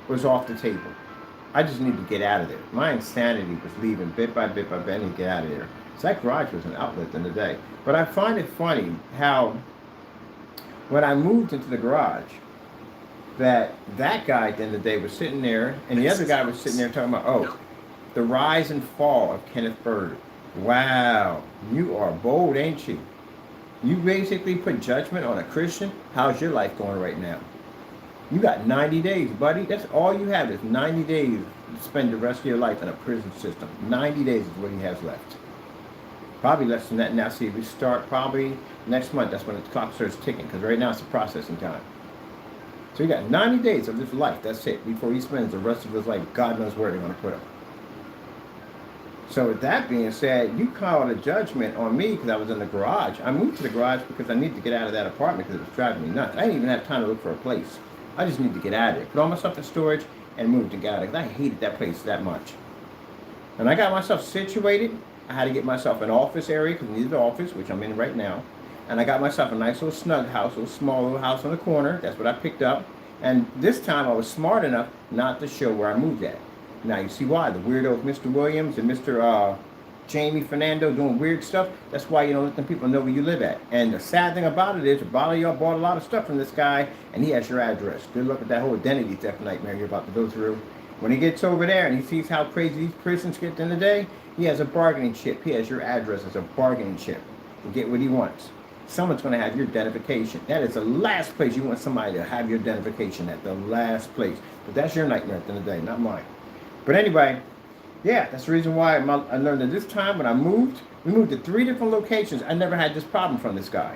was off the table. I just needed to get out of there. My insanity was leaving bit by bit by bit and get out of there. So that garage was an outlet in the day. But I find it funny how when I moved into the garage, that guy at the end of the day was sitting there, and the other guy was sitting there talking about, oh, the rise and fall of Kenneth Bird. Wow, you are bold, ain't you? You basically put judgment on a Christian. How's your life going right now? You got 90 days, buddy. That's all you have is 90 days to spend the rest of your life in a prison system. 90 days is what he has left. Probably less than that now. See, we start probably next month. That's when the clock starts ticking, because right now it's a processing time. So you got 90 days of his life. That's it. Before he spends the rest of his life, God knows where they're going to put him. So with that being said, you called a judgment on me because I was in the garage. I moved to the garage because I needed to get out of that apartment because it was driving me nuts. I didn't even have time to look for a place. I just needed to get out of there. Put all my stuff in storage and moved and got out of it because I hated that place that much. And I got myself situated. I had to get myself an office area because I needed an office, which I'm in right now. And I got myself a nice little snug house, a little small little house on the corner. That's what I picked up. And this time I was smart enough not to show where I moved at. Now you see why. The weirdos, Mr. Williams and Mr. Jamie Fernando doing weird stuff. That's why you don't let them people know where you live at. And the sad thing about it is, a lot of y'all bought a lot of stuff from this guy, and he has your address. Good luck with that whole identity theft nightmare you're about to go through. When he gets over there and he sees how crazy these prisons get in the day, he has a bargaining chip. He has your address as a bargaining chip to get what he wants. Someone's going to have your identification. That is the last place you want somebody to have your identification at, the last place. But that's your nightmare at the end of the day, not mine. But anyway, yeah, that's the reason why I learned that this time when I moved, we moved to 3 different locations. I never had this problem from this guy.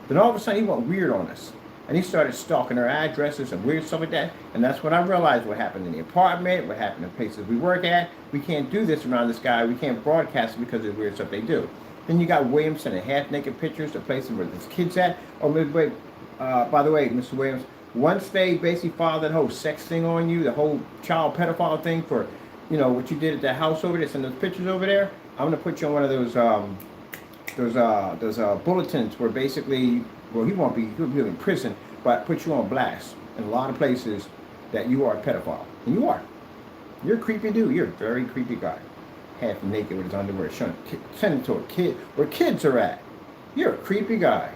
Then all of a sudden he went weird on us. And he started stalking our addresses and weird stuff like that. And that's when I realized what happened in the apartment, what happened in places we work at. We can't do this around this guy. We can't broadcast it because of the weird stuff they do. Then you got Williams sending half-naked pictures to places where this kid's at. Oh, wait, by the way, Mr. Williams, once they basically filed that whole sex thing on you, the whole child pedophile thing for, you know, what you did at that house over there, send those pictures over there, I'm going to put you on one of those bulletins where basically, well, he'll be in prison, but put you on blast in a lot of places that you are a pedophile. And you are. You're a creepy dude. You're a very creepy guy. Half naked with his underwear, sending to a kid where kids are at. You're a creepy guy.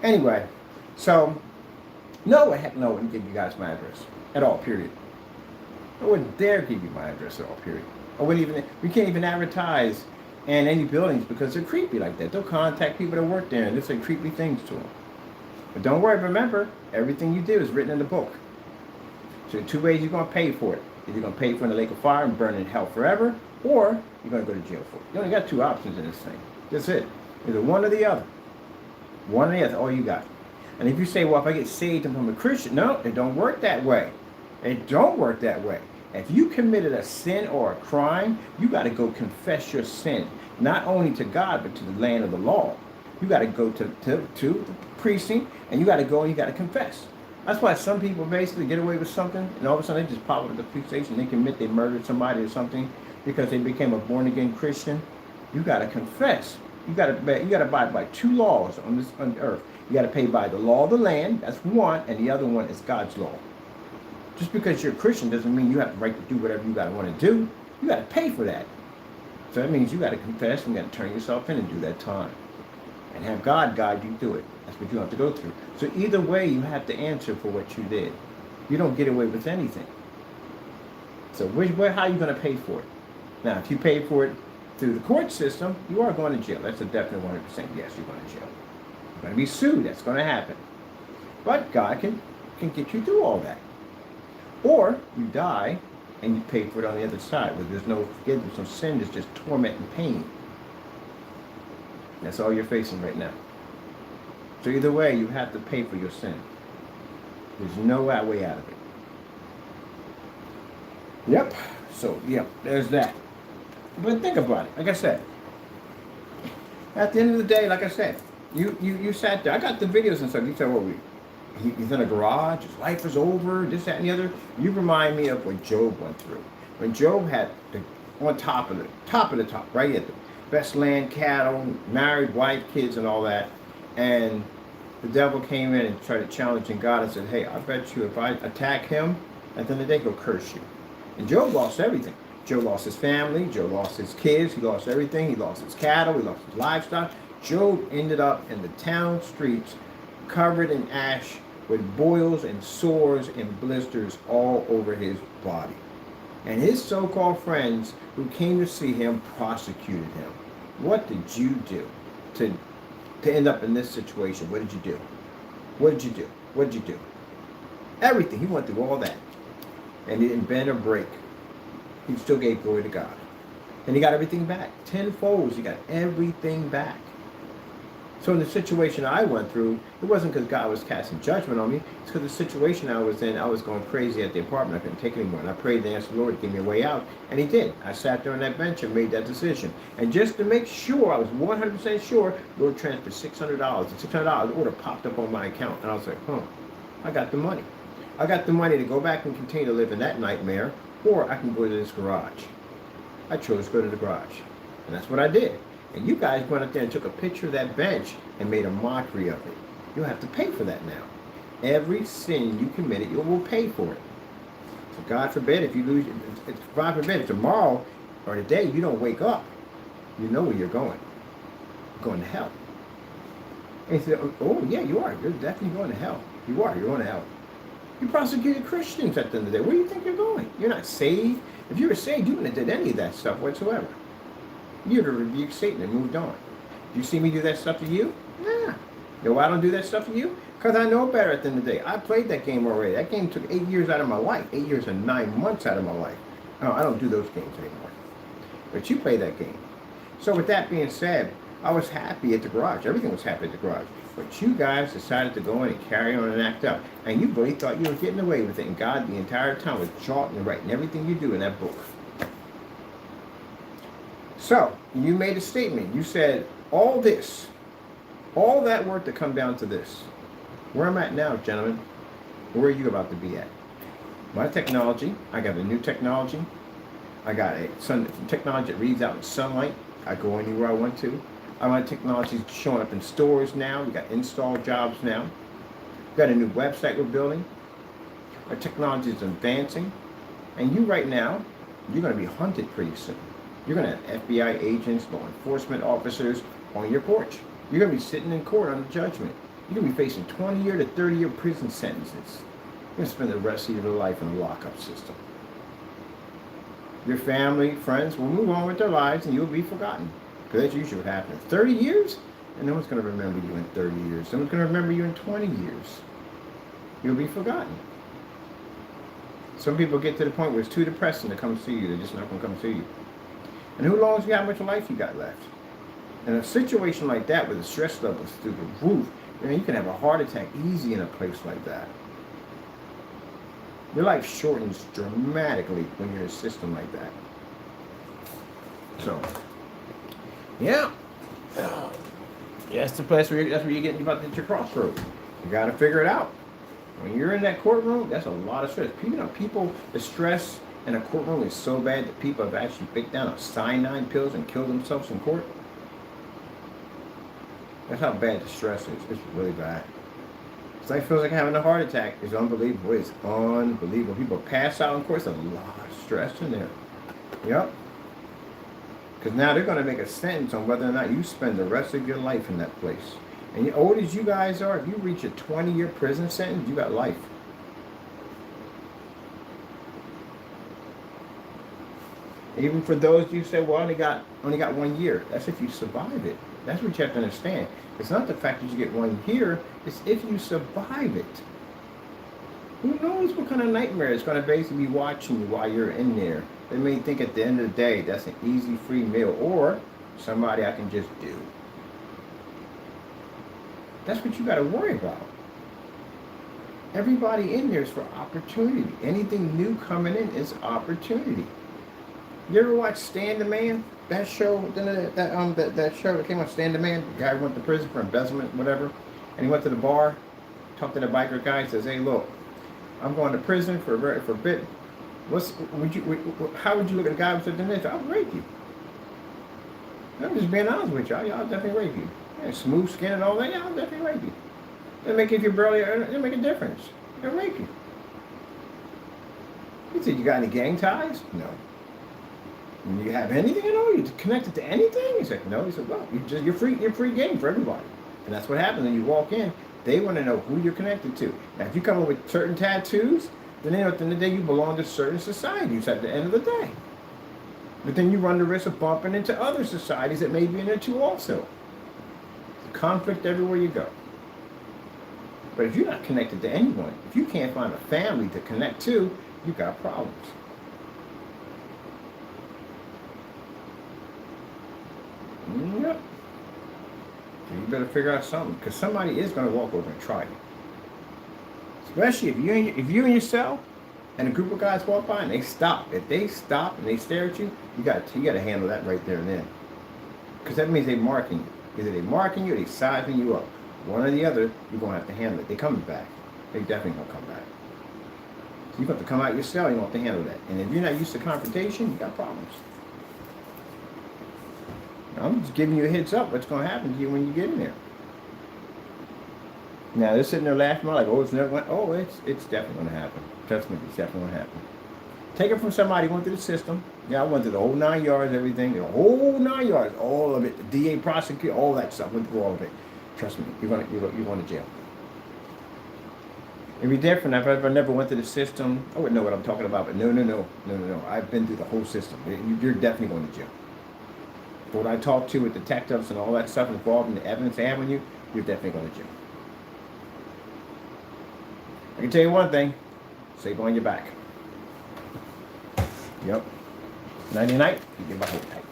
Anyway, so no, heck no, I wouldn't give you guys my address at all, period. I wouldn't dare give you my address at all, period. We can't even advertise in any buildings because they're creepy like that. They'll contact people that work there and they'll say creepy things to them. But don't worry, remember, everything you do is written in the book. So 2 ways you're going to pay for it. Either you're going to pay for it in the lake of fire and burn in hell forever, or you're going to go to jail for it. You only got 2 options in this thing. That's it. Either one or the other. One or the other, all you got. And if you say, well, if I get saved and I'm a Christian, no, it don't work that way. It don't work that way. If you committed a sin or a crime, you got to go confess your sin, not only to God, but to the land of the law. You got to go to the precinct, and you got to go and you got to confess. That's why some people basically get away with something, and all of a sudden they just pop up at the police station. They commit, they murdered somebody or something because they became a born-again Christian. You got to confess. You got to abide by 2 laws on earth. You got to pay by the law of the land. That's one, and the other one is God's law. Just because you're a Christian doesn't mean you have the right to do whatever you got to want to do. You got to pay for that. So that means you got to confess and you got to turn yourself in and do that time. And have God guide you through it. That's what you have to go through. So either way, you have to answer for what you did. You don't get away with anything. So how are you going to pay for it? Now, if you pay for it through the court system, you are going to jail. That's a definite 100% yes, you're going to jail. You're going to be sued. That's going to happen. But God can get you through all that. Or you die and you pay for it on the other side, where there's no forgiveness, no sin, there's just torment and pain. That's all you're facing right now. So either way, you have to pay for your sin. There's no way out of it. Yep. So, yeah, there's that. But think about it. Like I said, at the end of the day, like I said, you sat there. I got the videos and stuff. You said, well, he's in a garage. His life is over. This, that, and the other. You remind me of what Job went through. When Job had on top of the top, right at the best land, cattle, married wife, kids, and all that, and the devil came in and tried to challenge God and said, hey, I bet you if I attack him, at the end of the day, he'll curse you. And Job lost everything. Job lost his family. Job lost his kids. He lost everything. He lost his cattle. He lost his livestock. Job ended up in the town streets covered in ash with boils and sores and blisters all over his body. And his so-called friends who came to see him prosecuted him. What did you do to end up in this situation? What did you do? What did you do? What did you do? Everything. He went through all that. And he didn't bend or break. He still gave glory to God. And he got everything back. Tenfold, he got everything back. So in the situation I went through, it wasn't because God was casting judgment on me. It's because the situation I was in, I was going crazy at the apartment. I couldn't take it anymore. And I prayed and asked the Lord to give me a way out. And he did. I sat there on that bench and made that decision. And just to make sure, I was 100% sure, the Lord transferred $600. The $600 order popped up on my account. And I was like, I got the money. I got the money to go back and continue to live in that nightmare, or I can go to this garage. I chose to go to the garage. And that's what I did. And you guys went up there and took a picture of that bench and made a mockery of it. You'll have to pay for that now. Every sin you committed, you will pay for it. So God forbid if you lose, God forbid if tomorrow or today you don't wake up, you know where you're going. You're going to hell. And he said, oh yeah, you are. You're definitely going to hell. You are. You're going to hell. You prosecuted Christians at the end of the day. Where do you think you're going? You're not saved. If you were saved, you wouldn't have did any of that stuff whatsoever. You'd have rebuked Satan and moved on. Do you see me do that stuff to you? Nah. You know why I don't do that stuff to you? Because I know better at the end of the day. I played that game already. That game took 8 years out of my life. 8 years and 9 months out of my life. No, I don't do those games anymore. But you play that game. So with that being said, I was happy at the garage. Everything was happy at the garage. But you guys decided to go in and carry on and act out. And you really thought you were getting away with it. And God the entire time was charting and writing everything you do in that book. So, you made a statement. You said, all this, all that work to come down to this. Where I'm at now, gentlemen, where are you about to be at? My technology, I got a new technology. I got a technology that reads out in sunlight. I go anywhere I want to. My technology's showing up in stores now. We got install jobs now. We got a new website we're building. Our technology is advancing. And you right now, you're going to be hunted pretty soon. You're going to have FBI agents, law enforcement officers on your porch. You're going to be sitting in court under judgment. You're going to be facing 20-year to 30-year prison sentences. You're going to spend the rest of your life in a lockup system. Your family, friends will move on with their lives and you'll be forgotten. Because that's usually what happens. 30 years? And no one's going to remember you in 30 years. Someone's going to remember you in 20 years. You'll be forgotten. Some people get to the point where it's too depressing to come see you. They're just not going to come see you. And who knows how much life you got left? In a situation like that, where the stress level is through the roof, you can have a heart attack easy in a place like that. Your life shortens dramatically when you're in a system like that. So, yeah. That's the place where that's where you're getting about to hit your crossroads. You got to figure it out. When you're in that courtroom, that's a lot of stress. People, the stress in a courtroom is so bad that people have actually picked down cyanide pills and killed themselves in court. That's how bad the stress is. It's really bad. It's like it feels like having a heart attack. It's unbelievable. It's unbelievable. People pass out in court. There's a lot of stress in there. Yep. Because now they're going to make a sentence on whether or not you spend the rest of your life in that place. And as old as you guys are, if you reach a 20-year prison sentence, you got life. Even for those you say, well, I only got 1 year. That's if you survive it. That's what you have to understand. It's not the fact that you get 1 year. It's if you survive it. Who knows what kind of nightmare it's going to basically be watching you while you're in there. They may think at the end of the day, that's an easy, free meal. Or somebody I can just do. That's what you got to worry about. Everybody in there is for opportunity. Anything new coming in is opportunity. You ever watch Stand the Man? That show, that show that came on Stand the Man. The guy went to prison for embezzlement, whatever, and he went to the bar, talked to the biker guy, and says, "Hey, look, I'm going to prison for a bit. How would you look at a guy who said this? I'll rape you. I'm just being honest with y'all. Y'all definitely rape you. Yeah, smooth skin and all that. Yeah, I'll definitely rape you. It'll make if you barely, it'll make a difference. It'll rape you." He said, "You got any gang ties?" "No." "Do you have anything at all? You connected to anything?" He said, "No." He said, "Well, you're free game for everybody." And that's what happens when you walk in. They want to know who you're connected to. Now, if you come up with certain tattoos, then at the end of the day, you belong to certain societies at the end of the day. But then you run the risk of bumping into other societies that may be in there too also. There's conflict everywhere you go. But if you're not connected to anyone, if you can't find a family to connect to, you got problems. Yep. So you better figure out something, because somebody is going to walk over and try you. Especially if you're in your cell and a group of guys walk by and they stop. If they stop and they stare at you, you got to handle that right there and then. Because that means they're marking you. Either they're marking you or they're sizing you up. One or the other, you're going to have to handle it. They're coming back. They're definitely going to come back. So you have to come out your cell, you have to handle that. And if you're not used to confrontation, you got problems. I'm just giving you a heads up what's going to happen to you when you get in there. Now they're sitting there laughing like, "Oh, it's never going." Oh, it's definitely going to happen. Trust me, it's definitely going to happen. Take it from somebody who went through the system. Yeah, I went through the whole 9 yards, everything, the whole 9 yards, all of it. The DA, prosecutor, all that stuff. Went through all of it. Trust me, you're going to jail. It'd be different if I never went to the system. I wouldn't know what I'm talking about. But no. I've been through the whole system. You're definitely going to jail. What I talked to with detectives and all that stuff involved in the evidence they have on you, you're definitely going to jail. I can tell you one thing, save on your back. Yep. Nighty night, you get my hold tight.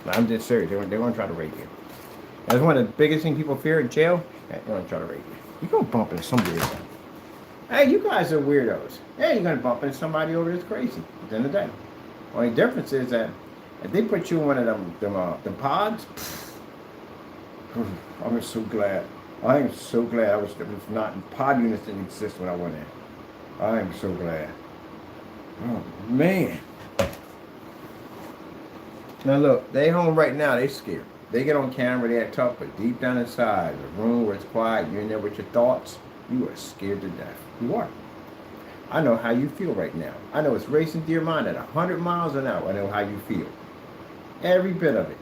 No, I'm just serious. They want to try to rape you. That's one of the biggest things people fear in jail. They want to try to rape you. You're going to bump into somebody. Hey, you guys are weirdos. Hey, you're going to bump into somebody over that's crazy at the end of the day. Only difference is that if they put you in one of them pods, I'm just so glad. I am so glad I was not in pod units didn't exist when I went in. I am so glad. Oh man. Now look, they home right now, they scared. They get on camera, they act tough, but deep down inside, the room where it's quiet, you're in there with your thoughts, you are scared to death. You are. I know how you feel right now. I know it's racing through your mind at 100 miles an hour. I know how you feel. Every bit of it.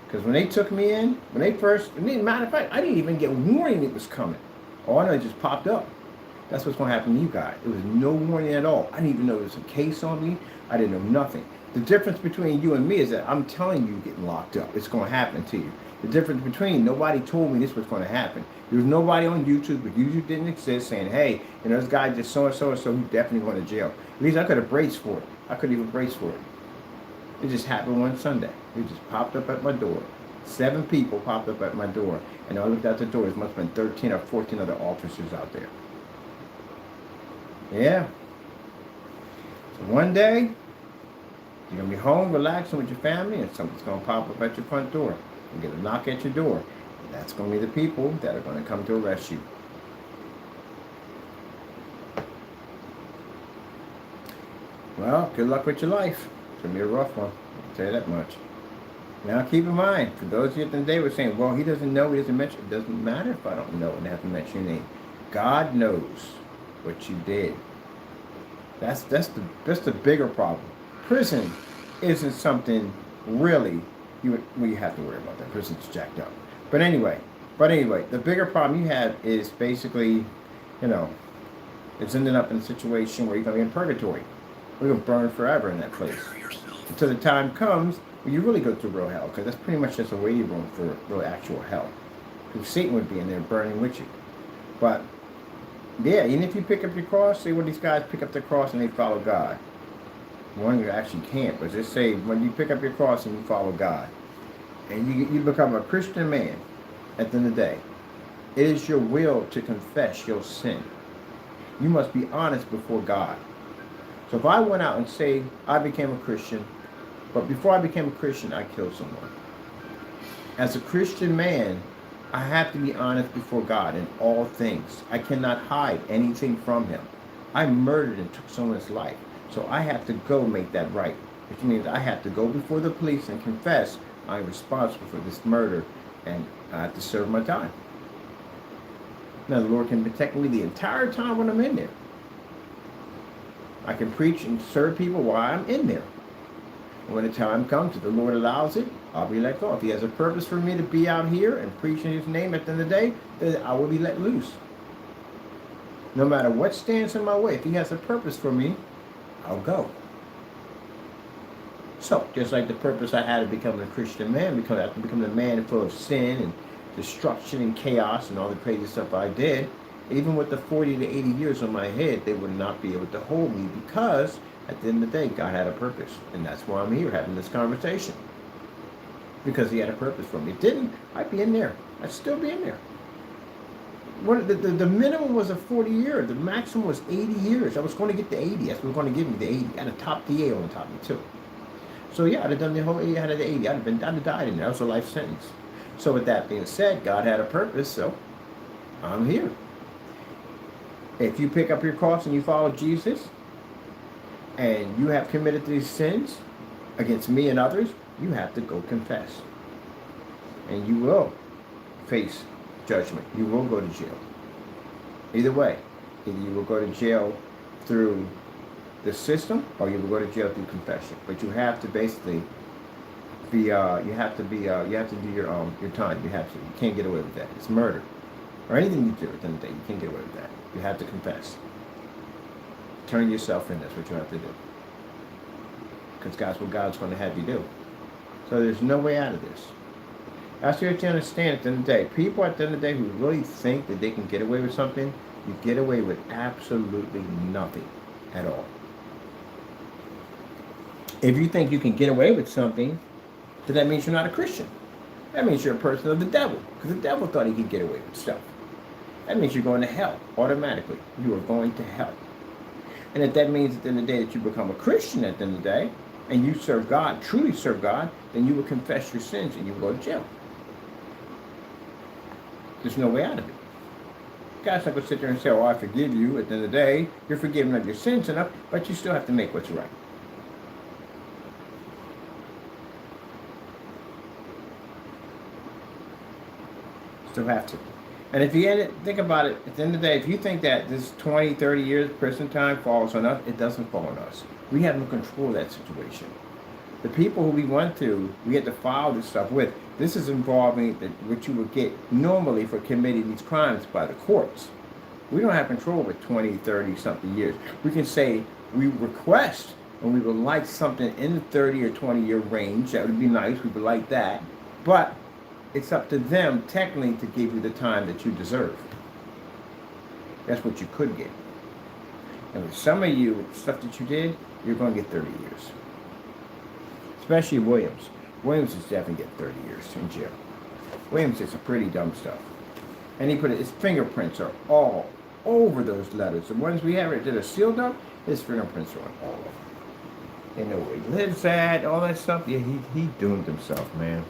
Because when they took me in, matter of fact, I didn't even get warning it was coming. Oh, I know it just popped up. That's what's going to happen to you guys. There was no warning at all. I didn't even know there was a case on me. I didn't know nothing. The difference between you and me is that I'm telling you getting locked up. It's going to happen to you. The difference between nobody told me this was going to happen. There was nobody on YouTube, but YouTube didn't exist saying, hey, this guy just so-and-so, he's definitely going to jail. At least I could have braced for it. I couldn't even brace for it. It just happened one Sunday. It just popped up at my door. 7 people popped up at my door. And I looked out the door. There must have been 13 or 14 other officers out there. Yeah. So one day, you're going to be home relaxing with your family, and something's going to pop up at your front door. You get a knock at your door. And that's going to be the people that are going to come to arrest you. Well, good luck with your life. It's going to be a rough one. I'll tell you that much. Now keep in mind, for those of you that they were saying, well, he doesn't know, he doesn't mention. It doesn't matter if I don't know and have to mention your name. God knows what you did. That's the bigger problem. Prison isn't something really you have to worry about. That prison's jacked up. But anyway, the bigger problem you have is basically, it's ending up in a situation where you're going to be in purgatory. We're going to burn forever in that place. Until the time comes when you really go through real hell, because that's pretty much just a waiting room for real actual hell. Because Satan would be in there burning with you. But, yeah, even if you pick up your cross, say when these guys pick up their cross and they follow God. One you actually can't, but just say when you pick up your cross and you follow God, and you become a Christian man at the end of the day, It is your will to confess your sin. You must be honest before God. So if I went out and say I became a Christian, but before I became a Christian, I killed someone. As a Christian man, I have to be honest before God in all things. I cannot hide anything from him. I murdered and took someone's life. So I have to go make that right. Which means I have to go before the police and confess I'm responsible for this murder and I have to serve my time. Now the Lord can protect me the entire time when I'm in there. I can preach and serve people while I'm in there. And when the time comes, if the Lord allows it, I'll be let go. If he has a purpose for me to be out here and preach in his name at the end of the day, then I will be let loose. No matter what stands in my way, if he has a purpose for me, I'll go. So, just like the purpose I had of becoming a Christian man, because I have to become a man full of sin and destruction and chaos and all the crazy stuff I did, even with the 40 to 80 years on my head, they would not be able to hold me because at the end of the day, God had a purpose. And that's why I'm here having this conversation. Because he had a purpose for me. If it didn't, I'd be in there. I'd still be in there. The minimum was a 40 years. The maximum was 80 years. I was going to get the 80. That's what was going to give me the 80. I'd have topped the A on top of me too. So yeah, I'd have done the whole 80 out of the 80. I'd have died in there. That was a life sentence. So with that being said, God had a purpose, so I'm here. If you pick up your cross and you follow Jesus, and you have committed these sins against me and others, you have to go confess. And you will face judgment. You will go to jail. Either way, either you will go to jail through the system or you will go to jail through confession. But you have to basically be you have to do your time. You can't get away with that. It's murder. Or anything you do at the end of the day, you can't get away with that. You have to confess. Turn yourself in. That's what you have to do. Because that's what God's going to have you do. So there's no way out of this. That's what you have to understand at the end of the day. People at the end of the day who really think that they can get away with something, you get away with absolutely nothing at all. If you think you can get away with something, then that means you're not a Christian. That means you're a person of the devil. Because the devil thought he could get away with stuff. That means you're going to hell automatically. You are going to hell. And if that means at the end of the day that you become a Christian at the end of the day, and you serve God, truly serve God, then you will confess your sins and you will go to jail. There's no way out of it. God's not going to sit there and say, oh, I forgive you. At the end of the day, you're forgiven of your sins enough, but you still have to make what's right. Still have to. And if you think about it, at the end of the day, if you think that this 20, 30 years prison time falls on us, it doesn't fall on us. We have no control of that situation. The people who we went through, we had to file this stuff with. This is involving what you would get normally for committing these crimes by the courts. We don't have control over 20, 30 something years. We can say we request and we would like something in the 30 or 20 year range. That would be nice. We would like that. But it's up to them technically to give you the time that you deserve. That's what you could get. And with some of you, stuff that you did, you're going to get 30 years. Especially Williams. Williams is definitely getting 30 years in jail. Williams did some pretty dumb stuff. And he his fingerprints are all over those letters. The ones we have that are sealed up, his fingerprints are on all of them. They know where he lives at, all that stuff. Yeah, he doomed himself, man.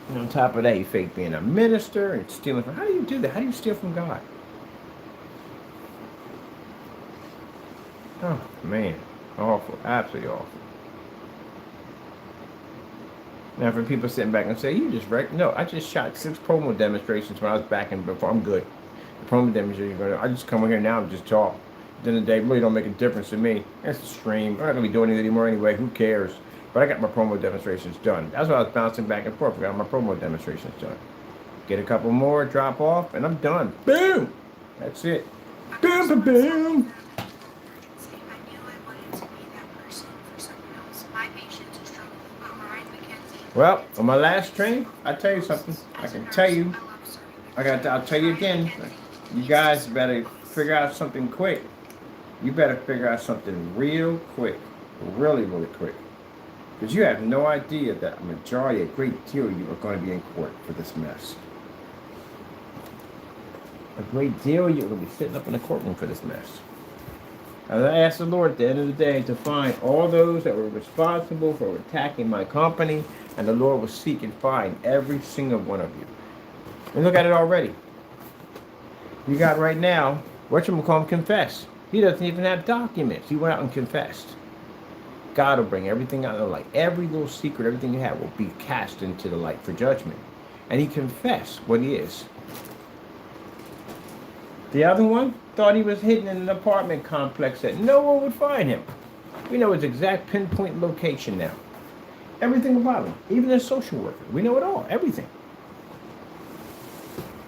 And on top of that, he faked being a minister and stealing from... How do you do that? How do you steal from God? Oh, man. Awful. Absolutely awful. Now, for people sitting back and say, you just wrecked... No, I just shot 6 promo demonstrations when I was back in before. I'm good. The promo demonstrations, I just come over here now and just talk. At the end of the day, it really don't make a difference to me. That's the stream. I'm not going to be doing it anymore anyway. Who cares? But I got my promo demonstrations done. That's why I was bouncing back and forth. I got my promo demonstrations done. Get a couple more, drop off, and I'm done. Boom! That's it. Boom, boom, boom. Well, on my last train, I'll tell you something. I can tell you. I'll tell you again. You guys better figure out something quick. You better figure out something real quick. Really, really quick. Because you have no idea that a majority, a great deal of you are going to be in court for this mess. a great deal. You're going to be sitting up in the courtroom for this mess. And I asked the Lord at the end of the day to find all those that were responsible for attacking my company, and the Lord will seek and find every single one of you. And look at it already. You got right now, whatchamacallit confess. He doesn't even have documents. He went out and confessed. God will bring everything out of the light. Every little secret, everything you have will be cast into the light for judgment. And he confessed what he is. The other one thought he was hidden in an apartment complex that no one would find him. We know his exact pinpoint location now. Everything about him, even a social worker. We know it all, everything.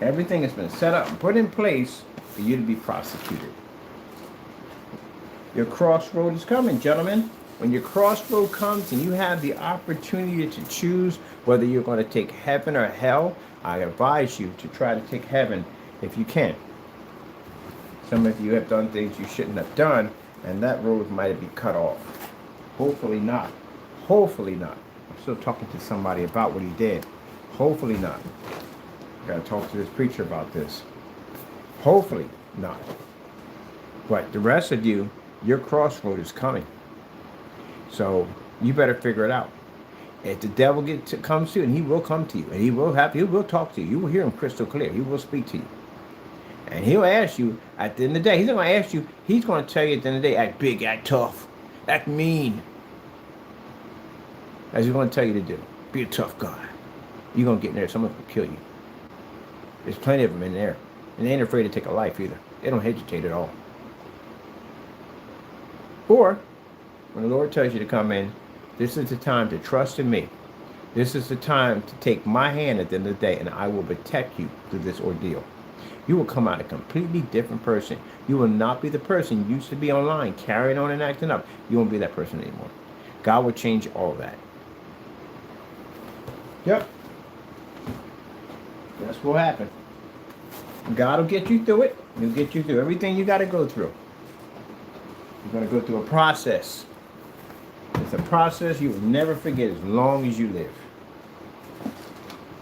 Everything has been set up and put in place for you to be prosecuted. Your crossroad is coming, gentlemen. When your crossroad comes and you have the opportunity to choose whether you're going to take heaven or hell, I advise you to try to take heaven if you can. Some of you have done things you shouldn't have done, and that road might be cut off. Hopefully not. Hopefully not. I'm still talking to somebody about what he did. Hopefully not. I got to talk to this preacher about this. Hopefully not. But the rest of you, your crossroad is coming. So you better figure it out. If the devil comes to you, and he will come to you, and he will talk to you. You will hear him crystal clear. He will speak to you. And he'll ask you at the end of the day, he's not going to ask you, he's going to tell you at the end of the day, act big, act tough, act mean. That's what he's going to tell you to do. Be a tough guy. You're going to get in there, someone's going to kill you. There's plenty of them in there. And they ain't afraid to take a life either. They don't hesitate at all. Or, when the Lord tells you to come in, this is the time to trust in me. This is the time to take my hand at the end of the day, and I will protect you through this ordeal. You will come out a completely different person. You will not be the person you used to be online, carrying on and acting up. You won't be that person anymore. God will change all that. Yep. That's what will happen. God will get you through it. He'll get you through everything you got to go through. You're going to go through a process. It's a process you will never forget as long as you live.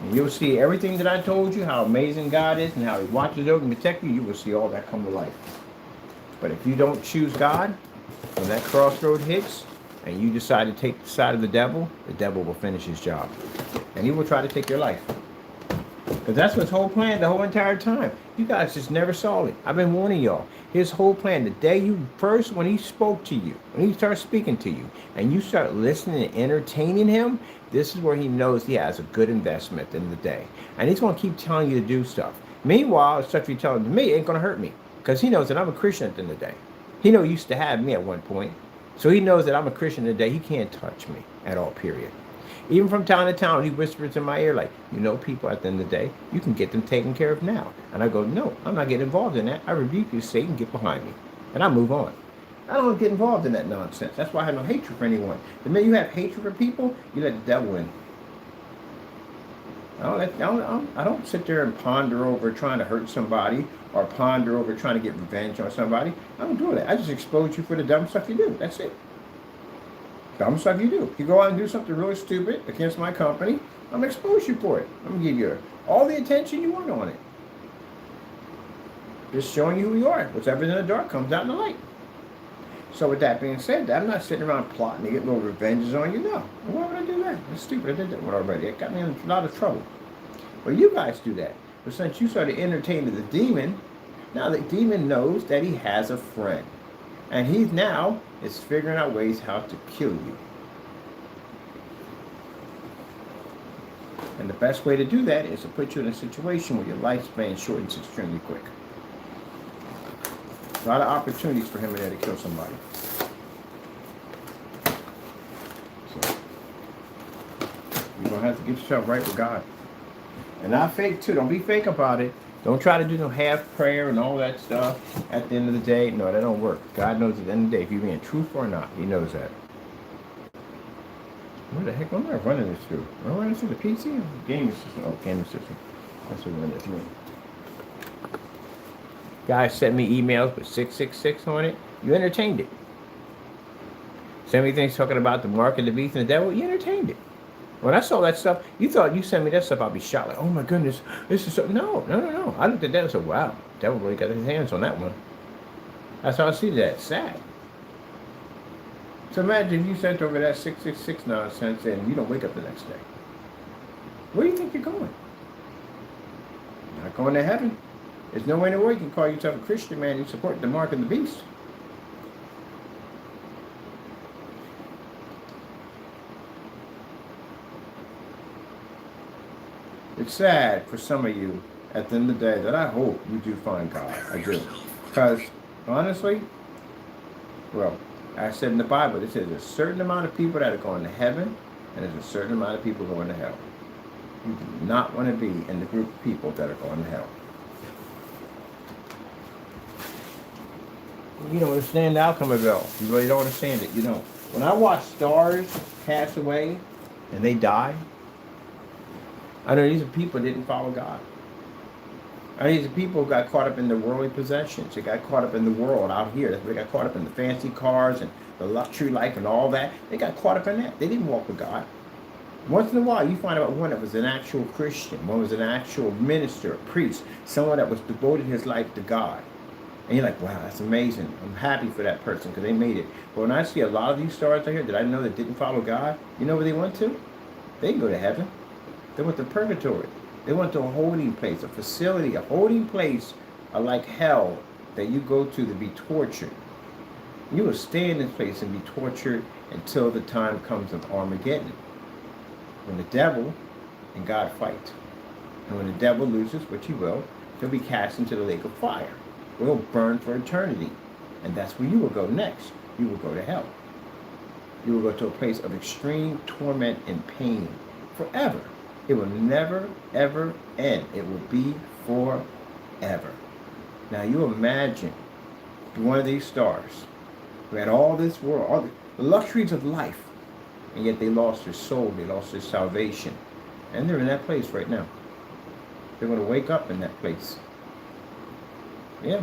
And you'll see everything that I told you, how amazing God is and how he watches over and protects you. You will see all that come to life. But if you don't choose God, when that crossroad hits and you decide to take the side of the devil will finish his job. And he will try to take your life. Because that's his whole plan the whole entire time. You guys just never saw it. I've been warning y'all. His whole plan, the day when he spoke to you, when he starts speaking to you, and you start listening and entertaining him, this is where he knows he has a good investment at the end of the day. And he's going to keep telling you to do stuff. Meanwhile, the stuff you're telling to me ain't going to hurt me. Because he knows that I'm a Christian at the end of the day. He knows he used to have me at one point. So he knows that I'm a Christian today. He can't touch me at all, period. Even from town to town, he whispers in my ear like, you know, people at the end of the day, you can get them taken care of now. And I go, no, I'm not getting involved in that. I rebuke you, Satan, get behind me. And I move on. I don't get involved in that nonsense. That's why I have no hatred for anyone. The minute you have hatred for people, you let the devil in. I don't sit there and ponder over trying to hurt somebody or ponder over trying to get revenge on somebody. I don't do that. I just expose you for the dumb stuff you do. That's it. Dumb stuff you do. If you go out and do something really stupid against my company, I'm going to expose you for it. I'm going to give you all the attention you want on it. Just showing you who you are. Whatever's in the dark comes out in the light. So with that being said, I'm not sitting around plotting to get little revenges on you. No. Why would I do that? It's stupid. I did that one already. It got me in a lot of trouble. Well, you guys do that. But since you started entertaining the demon, now the demon knows that he has a friend. And he now is figuring out ways how to kill you. And the best way to do that is to put you in a situation where your lifespan shortens extremely quick. A lot of opportunities for him in there to kill somebody. So, you're going to have to get yourself right with God. And not fake too. Don't be fake about it. Don't try to do no half prayer and all that stuff at the end of the day. No, that don't work. God knows at the end of the day if you're being truthful or not. He knows that. Where the heck am I running this through? Am I running through the PC or the gaming system? Oh, gaming system. That's what we're running through. Guys sent me emails with 666 on it. You entertained it. Sent me things talking about the mark of the beast and the devil. You entertained it. When I saw that stuff, you thought you sent me that stuff, I'd be shocked. Like, oh my goodness, this is so. No, no, no, no. I looked at that and said, wow, devil really got his hands on that one. That's how I see that. It's sad. So imagine you sent over that 666 nonsense and you don't wake up the next day. Where do you think you're going? You're not going to heaven. There's no way in the world you can call yourself a Christian, man. You support the mark of the beast. It's sad for some of you at the end of the day that I hope you do find God. I do. Because, honestly, well, I said in the Bible, it says there's a certain amount of people that are going to heaven, and there's a certain amount of people going to hell. You do not want to be in the group of people that are going to hell. You don't understand the outcome of it all. You really don't understand it. You know, when I watch stars pass away and they die, I know these are people that didn't follow God. I know these are people who got caught up in the worldly possessions. They got caught up in the world out here. They got caught up in the fancy cars and the luxury life and all that. They got caught up in that. They didn't walk with God. Once in a while, you find out one that was an actual Christian, one was an actual minister, a priest, someone that was devoted his life to God. And you're like, wow, that's amazing. I'm happy for that person because they made it. But when I see a lot of these stars out here that I know that didn't follow God, you know where they went to? They can go to heaven. They went to purgatory. They went to a holding place, a facility, a holding place like hell that you go to be tortured. You will stay in this place and be tortured until the time comes of Armageddon, when the devil and God fight. And when the devil loses, which he will, he'll be cast into the lake of fire. Will burn for eternity. And that's where you will go next. You will go to hell. You will go to a place of extreme torment and pain forever. It will never, ever end. It will be forever. Now you imagine one of these stars who had all this world, all the luxuries of life, and yet they lost their soul, they lost their salvation. And they're in that place right now. They're going to wake up in that place. Yeah.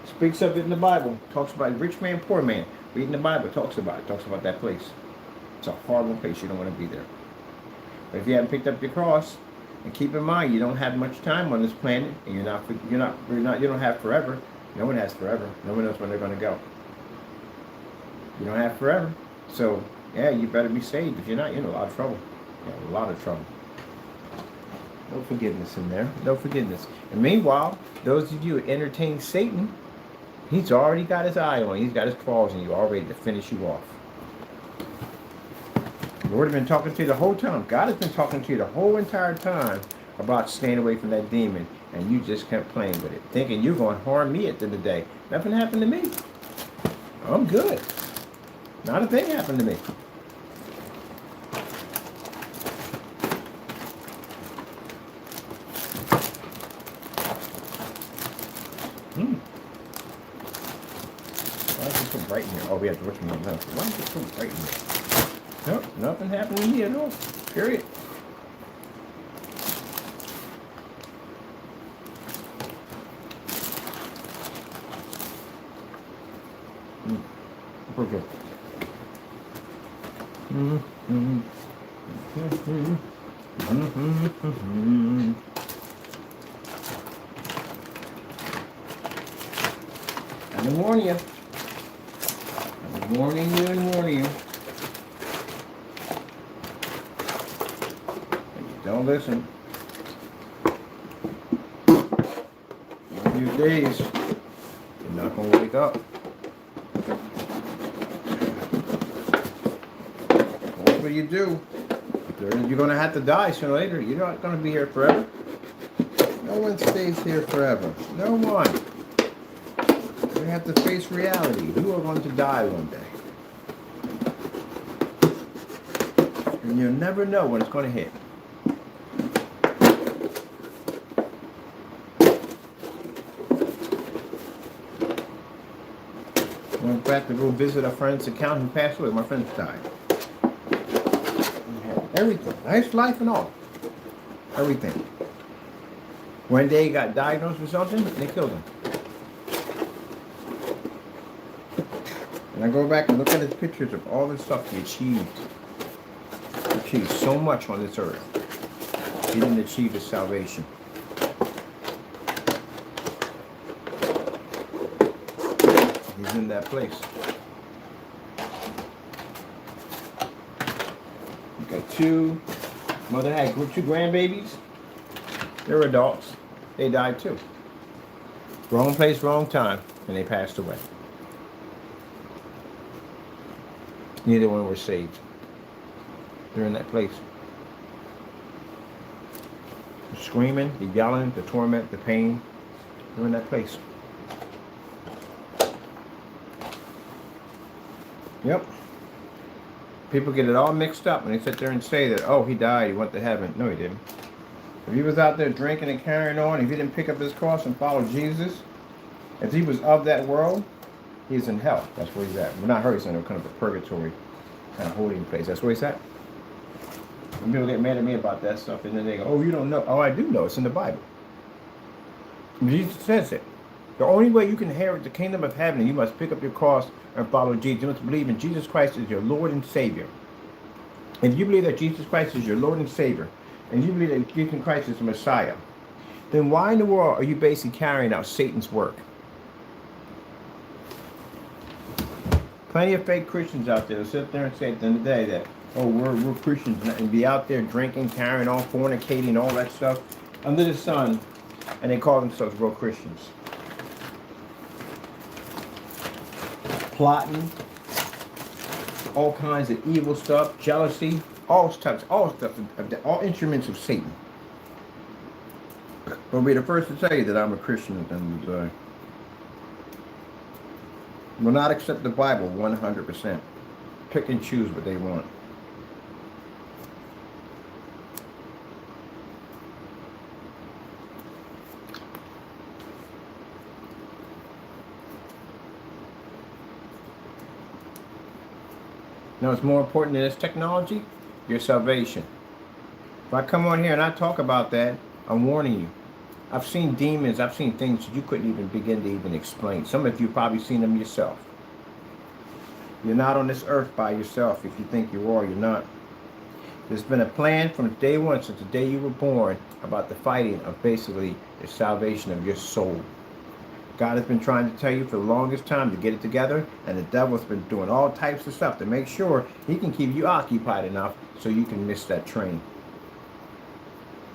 Speaks of it in the Bible. Talks about rich man, poor man. Reading the Bible, talks about it. Talks about that place. It's a horrible place. You don't want to be there. But if you haven't picked up your cross, and keep in mind you don't have much time on this planet, and you don't have forever. No one has forever. No one knows when they're going to go. You don't have forever. So yeah, you better be saved. If you're not, you're in a lot of trouble. You're in a lot of trouble. No forgiveness in there. No forgiveness. And meanwhile, those of you who entertain Satan, he's already got his eye on you. He's got his claws in you already to finish you off. The Lord has been talking to you the whole time. God has been talking to you the whole entire time about staying away from that demon. And you just kept playing with it, thinking you're going to harm me at the end of the day. Nothing happened to me. I'm good. Not a thing happened to me. Why is it so bright in here? Oh, we have to watch me on that. Why is it so bright in here? Nope, nothing happened to me at all. Period. Okay. I'm warning you. I'm warning you and warning you. Don't listen. In a few days, you're not going to wake up. Whatever you do, you're going to have to die sooner or later. You're not going to be here forever. No one stays here forever. No one. You have to face reality. You are going to die one day. And you'll never know when it's going to hit. Went back to go visit a friend's accountant who passed away. My friend died. Everything. Nice life and all. Everything. One day he got diagnosed with something and they killed him. And I go back and look at his pictures of all the stuff he achieved. achieved so much on this earth. He didn't achieve his salvation. He's in that place. You got two. Mother had two grandbabies. They're adults. They died too. Wrong place, wrong time, and they passed away. Neither one were saved. They're in that place. The screaming, the yelling, the torment, the pain. They're in that place. Yep. People get it all mixed up when they sit there and say that, oh, he died, he went to heaven. No, he didn't. If he was out there drinking and carrying on, if he didn't pick up his cross and follow Jesus, if he was of that world, he's in hell. That's where he's at. We're not hurt, he's in a kind of a purgatory kind of holding place. That's where he's at. And people get mad at me about that stuff, and then they go, oh, you don't know. Oh, I do know. It's in the Bible. Jesus says it. The only way you can inherit the kingdom of heaven, you must pick up your cross and follow Jesus. You must believe in Jesus Christ as your Lord and Savior. If you believe that Jesus Christ is your Lord and Savior, and you believe that Jesus Christ is the Messiah, then why in the world are you basically carrying out Satan's work? Plenty of fake Christians out there that sit there and say at the end of the day that, oh, we're Christians, and be out there drinking, carrying on, fornicating, all that stuff under the sun, and they call themselves real Christians. Plotting, all kinds of evil stuff, jealousy, all stuff, all instruments of Satan. I'll be the first to tell you that I'm a Christian at the end of the day. Will not accept the Bible 100%. Pick and choose what they want. You know what's more important than this technology? Your salvation. If I come on here and I talk about that, I'm warning you. I've seen demons, I've seen things you couldn't even begin to even explain. Some of you probably seen them yourself. You're not on this earth by yourself. If you think you are, you're not. There's been a plan from day one, since the day you were born, about the fighting of basically the salvation of your soul. God has been trying to tell you for the longest time to get it together, and the devil's been doing all types of stuff to make sure he can keep you occupied enough so you can miss that train.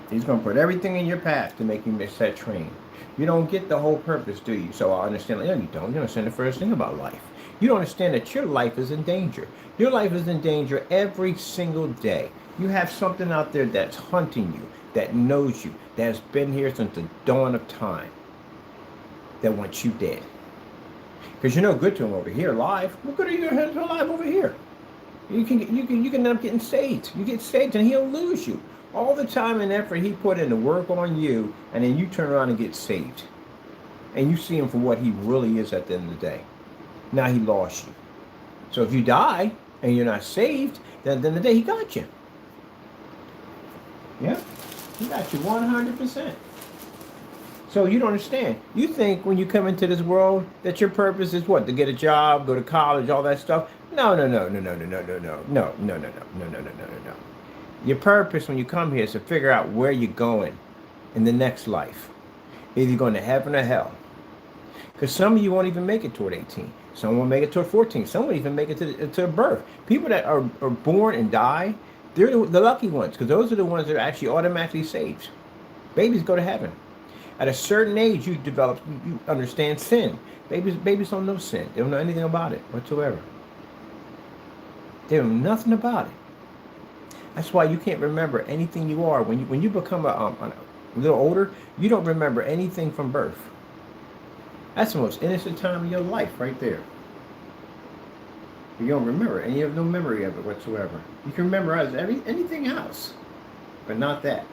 He's going to put everything in your path to make you miss that train. You don't get the whole purpose, do you? So I understand. No, you don't. You don't understand the first thing about life. You don't understand that your life is in danger. Your life is in danger every single day. You have something out there that's hunting you, that knows you, that has been here since the dawn of time, that wants you dead. Because you're no good to him over here alive. What good are you alive over here? You can end up getting saved. You get saved and he'll lose you. All the time and effort he put in to work on you, and then you turn around and get saved. And you see him for what he really is at the end of the day. Now he lost you. So if you die and you're not saved, then at the end of the day he got you. Yeah? He got you 100%. So you don't understand. You think when you come into this world that your purpose is what? To get a job, go to college, all that stuff? No. Your purpose when you come here is to figure out where you're going in the next life. Either you're going to heaven or hell. Because some of you won't even make it toward 18. Some won't make it toward 14. Some won't even make it to birth. People that are born and die, they're the lucky ones, because those are the ones that are actually automatically saved. Babies go to heaven. At a certain age, you understand sin. Babies don't know sin. They don't know anything about it whatsoever. They know nothing about it. That's why you can't remember anything you are. When you become a little older, you don't remember anything from birth. That's the most innocent time of your life right there. You don't remember, and you have no memory of it whatsoever. You can memorize anything else, but not that.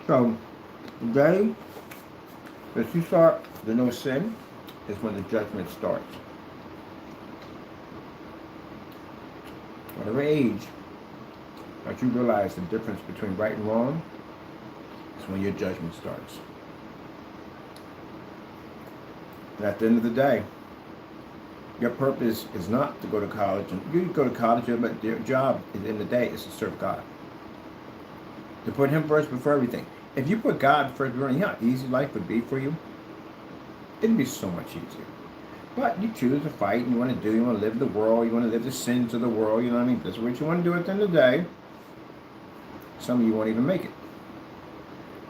So, the day that you start to know sin is when the judgment starts. Whatever age that you realize the difference between right and wrong is when your judgment starts. And at the end of the day, Your purpose is not to go to college. And you go to college, but your job at the end of the day is to serve God. To put Him first before everything. If you put God first, you know how easy life would be for you? It'd be so much easier. But you choose to fight, and you want to do, you want to live the world, you want to live the sins of the world, you know what I mean? That's what you want to do at the end of the day. Some of you won't even make it.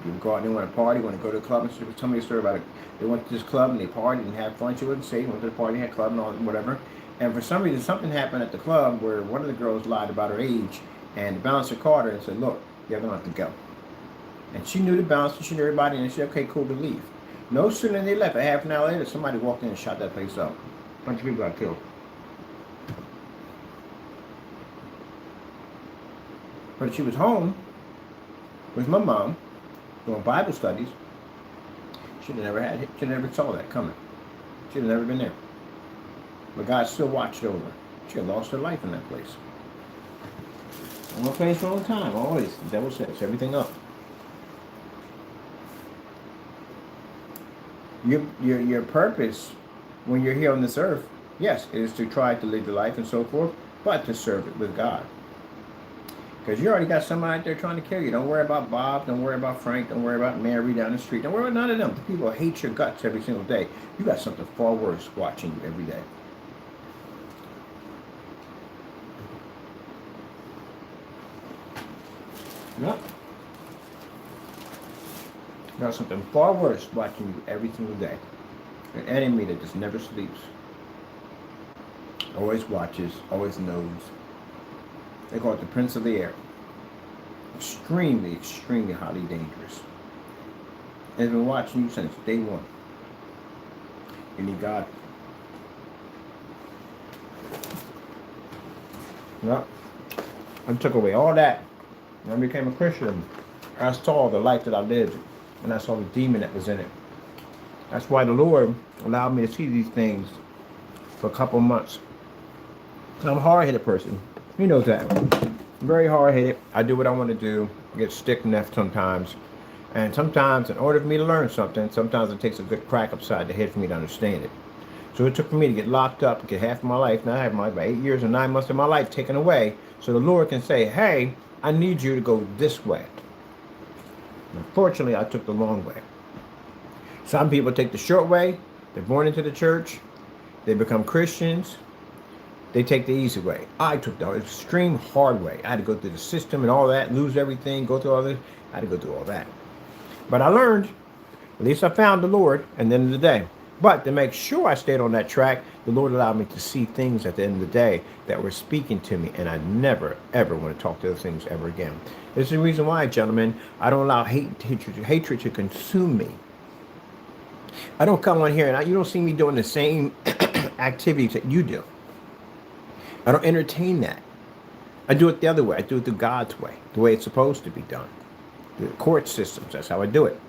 You go out and want to party, want to go to a club, and tell me a story about it. They went to this club and they partied and had fun. She wouldn't say, went to the party, had a club and all, whatever. And for some reason, something happened at the club where one of the girls lied about her age, and the bouncer called her and said, look, you're going to have to go. And she knew the bouncer, she knew everybody, and she said, okay, cool, to leave. No sooner than they left, a half an hour later, somebody walked in and shot that place up. A bunch of people got killed. But she was home with my mom doing Bible studies. She'd have never saw that coming. She'd have never been there. But God still watched over her. She had lost her life in that place. I'm gonna face for all the time, always. The devil sets everything up. Your purpose when you're here on this earth, yes, is to try to live your life and so forth, but to serve it with God. Because you already got somebody out there trying to kill you. Don't worry about Bob. Don't worry about Frank. Don't worry about Mary down the street. Don't worry about none of them. The people hate your guts every single day. You got something far worse watching you every day. Yep. You got something far worse watching you every single day. An enemy that just never sleeps. Always watches. Always knows. They call it the Prince of the Air. Extremely, extremely highly dangerous. And has been watching you since day one. You need God. Yep. I took away all that. When I became a Christian, I saw the life that I lived. And I saw the demon that was in it. That's why the Lord allowed me to see these things for a couple months. I'm a hard-headed person. He knows that. I'm very hard-headed. I do what I want to do. I get stick-necked sometimes. And sometimes, in order for me to learn something, sometimes it takes a good crack upside the head for me to understand it. So it took for me to get locked up, get half of my life. Now I have about 8 years and 9 months of my life taken away. So the Lord can say, hey, I need you to go this way. Unfortunately, I took the long way. Some people take the short way. They're born into the church. They become Christians. They take the easy way. I took the extreme hard way. I had to go through the system and all that, lose everything, go through all this. I had to go through all that. But I learned, at least I found the Lord at the end of the day. But to make sure I stayed on that track, the Lord allowed me to see things at the end of the day that were speaking to me, and I never, ever want to talk to those things ever again. This is the reason why, gentlemen, I don't allow hatred to consume me. I don't come on here and you don't see me doing the same activities that you do. I don't entertain that. I do it the other way. I do it the God's way, the way it's supposed to be done. The court systems, that's how I do it.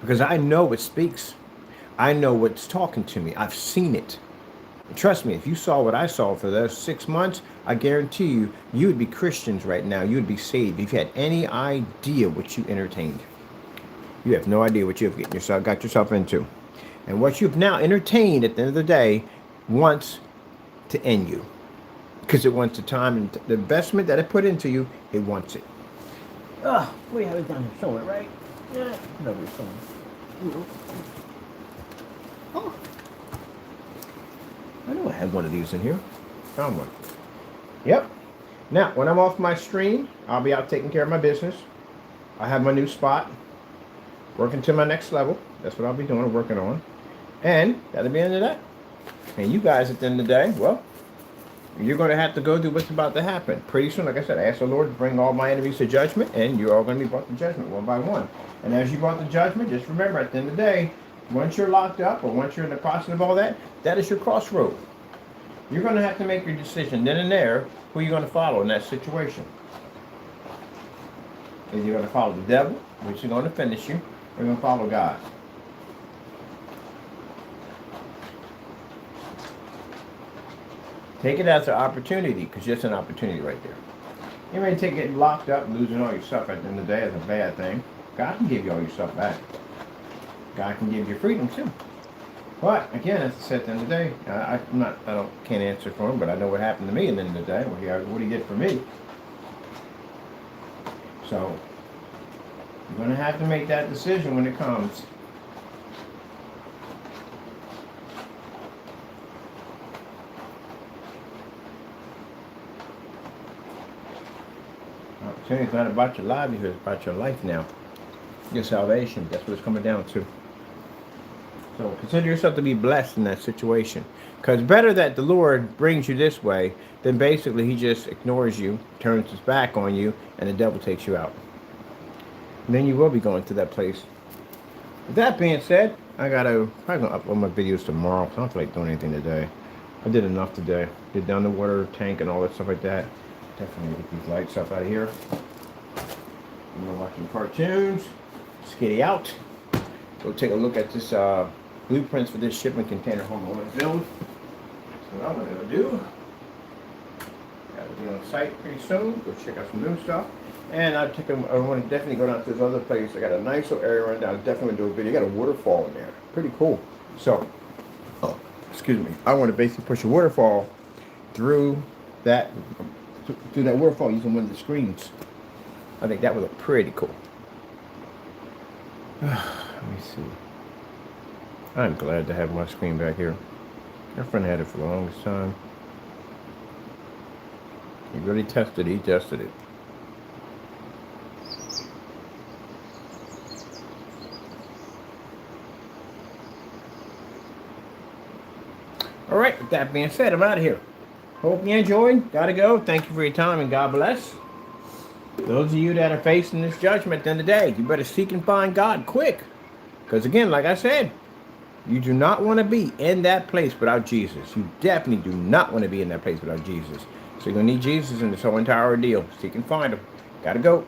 Because I know what speaks. I know what's talking to me. I've seen it. And trust me, if you saw what I saw for those 6 months, I guarantee you, you would be Christians right now. You would be saved if you had any idea what you entertained. You have no idea what you've got yourself into. And what you've now entertained at the end of the day wants to end you. Because it wants the time and the investment that it put into you, it wants it. We have it down here somewhere, right? Yeah, nobody's somewhere. Oh. I know I had one of these in here. Found one. Yep. Now, when I'm off my stream, I'll be out taking care of my business. I have my new spot. Working to my next level. That's what I'll be doing, working on. And that'll be the end of that. And you guys at the end of the day, well, you're going to have to go through what's about to happen. Pretty soon, like I said, I asked the Lord to bring all my enemies to judgment, and you're all going to be brought to judgment one by one. And as you brought to judgment, just remember at the end of the day, once you're locked up or once you're in the process of all that, that is your crossroad. You're going to have to make your decision then and there who you're going to follow in that situation. Either you're going to follow the devil, which is going to finish you, or you're going to follow God. Take it as an opportunity, because it's an opportunity right there. You may take it locked up, losing all your stuff at the end of the day is a bad thing. God can give you all your stuff back. God can give you freedom too. But again, as I said at the end of the day, can't answer for him, but I know what happened to me at the end of the day. What he did for me. So you're gonna have to make that decision when it comes. Opportunity is not about your livelihood, it's about your life now. Your salvation. That's what it's coming down to. So consider yourself to be blessed in that situation. Because better that the Lord brings you this way than basically he just ignores you, turns his back on you, and the devil takes you out. And then you will be going to that place. With that being said, I gotta probably gonna upload my videos tomorrow. I don't feel like doing anything today. I did enough today. Did down the water tank and all that stuff like that. Definitely get these lights up out of here. I'm watching cartoons. Skitty out. Go take a look at this blueprints for this shipping container home I want to build. That's what I'm gonna do. Gotta be on site pretty soon. Go check out some new stuff. And I want to definitely go down to this other place. I got a nice little area right down. Definitely want to do a video. You got a waterfall in there. Pretty cool. So, excuse me. I want to basically push a waterfall through that waterfall using one of the screens. I think that would look pretty cool. Let me see. I'm glad to have my screen back here. My friend had it for the longest time. He really tested it. He tested it. All right, with that being said, I'm out of here. Hope you enjoyed. Gotta go. Thank you for your time and God bless. Those of you that are facing this judgment at the end of the day, you better seek and find God quick. Because again, like I said, you do not want to be in that place without Jesus. You definitely do not want to be in that place without Jesus. So you're going to need Jesus in this whole entire ordeal. Seek and find him. Gotta go.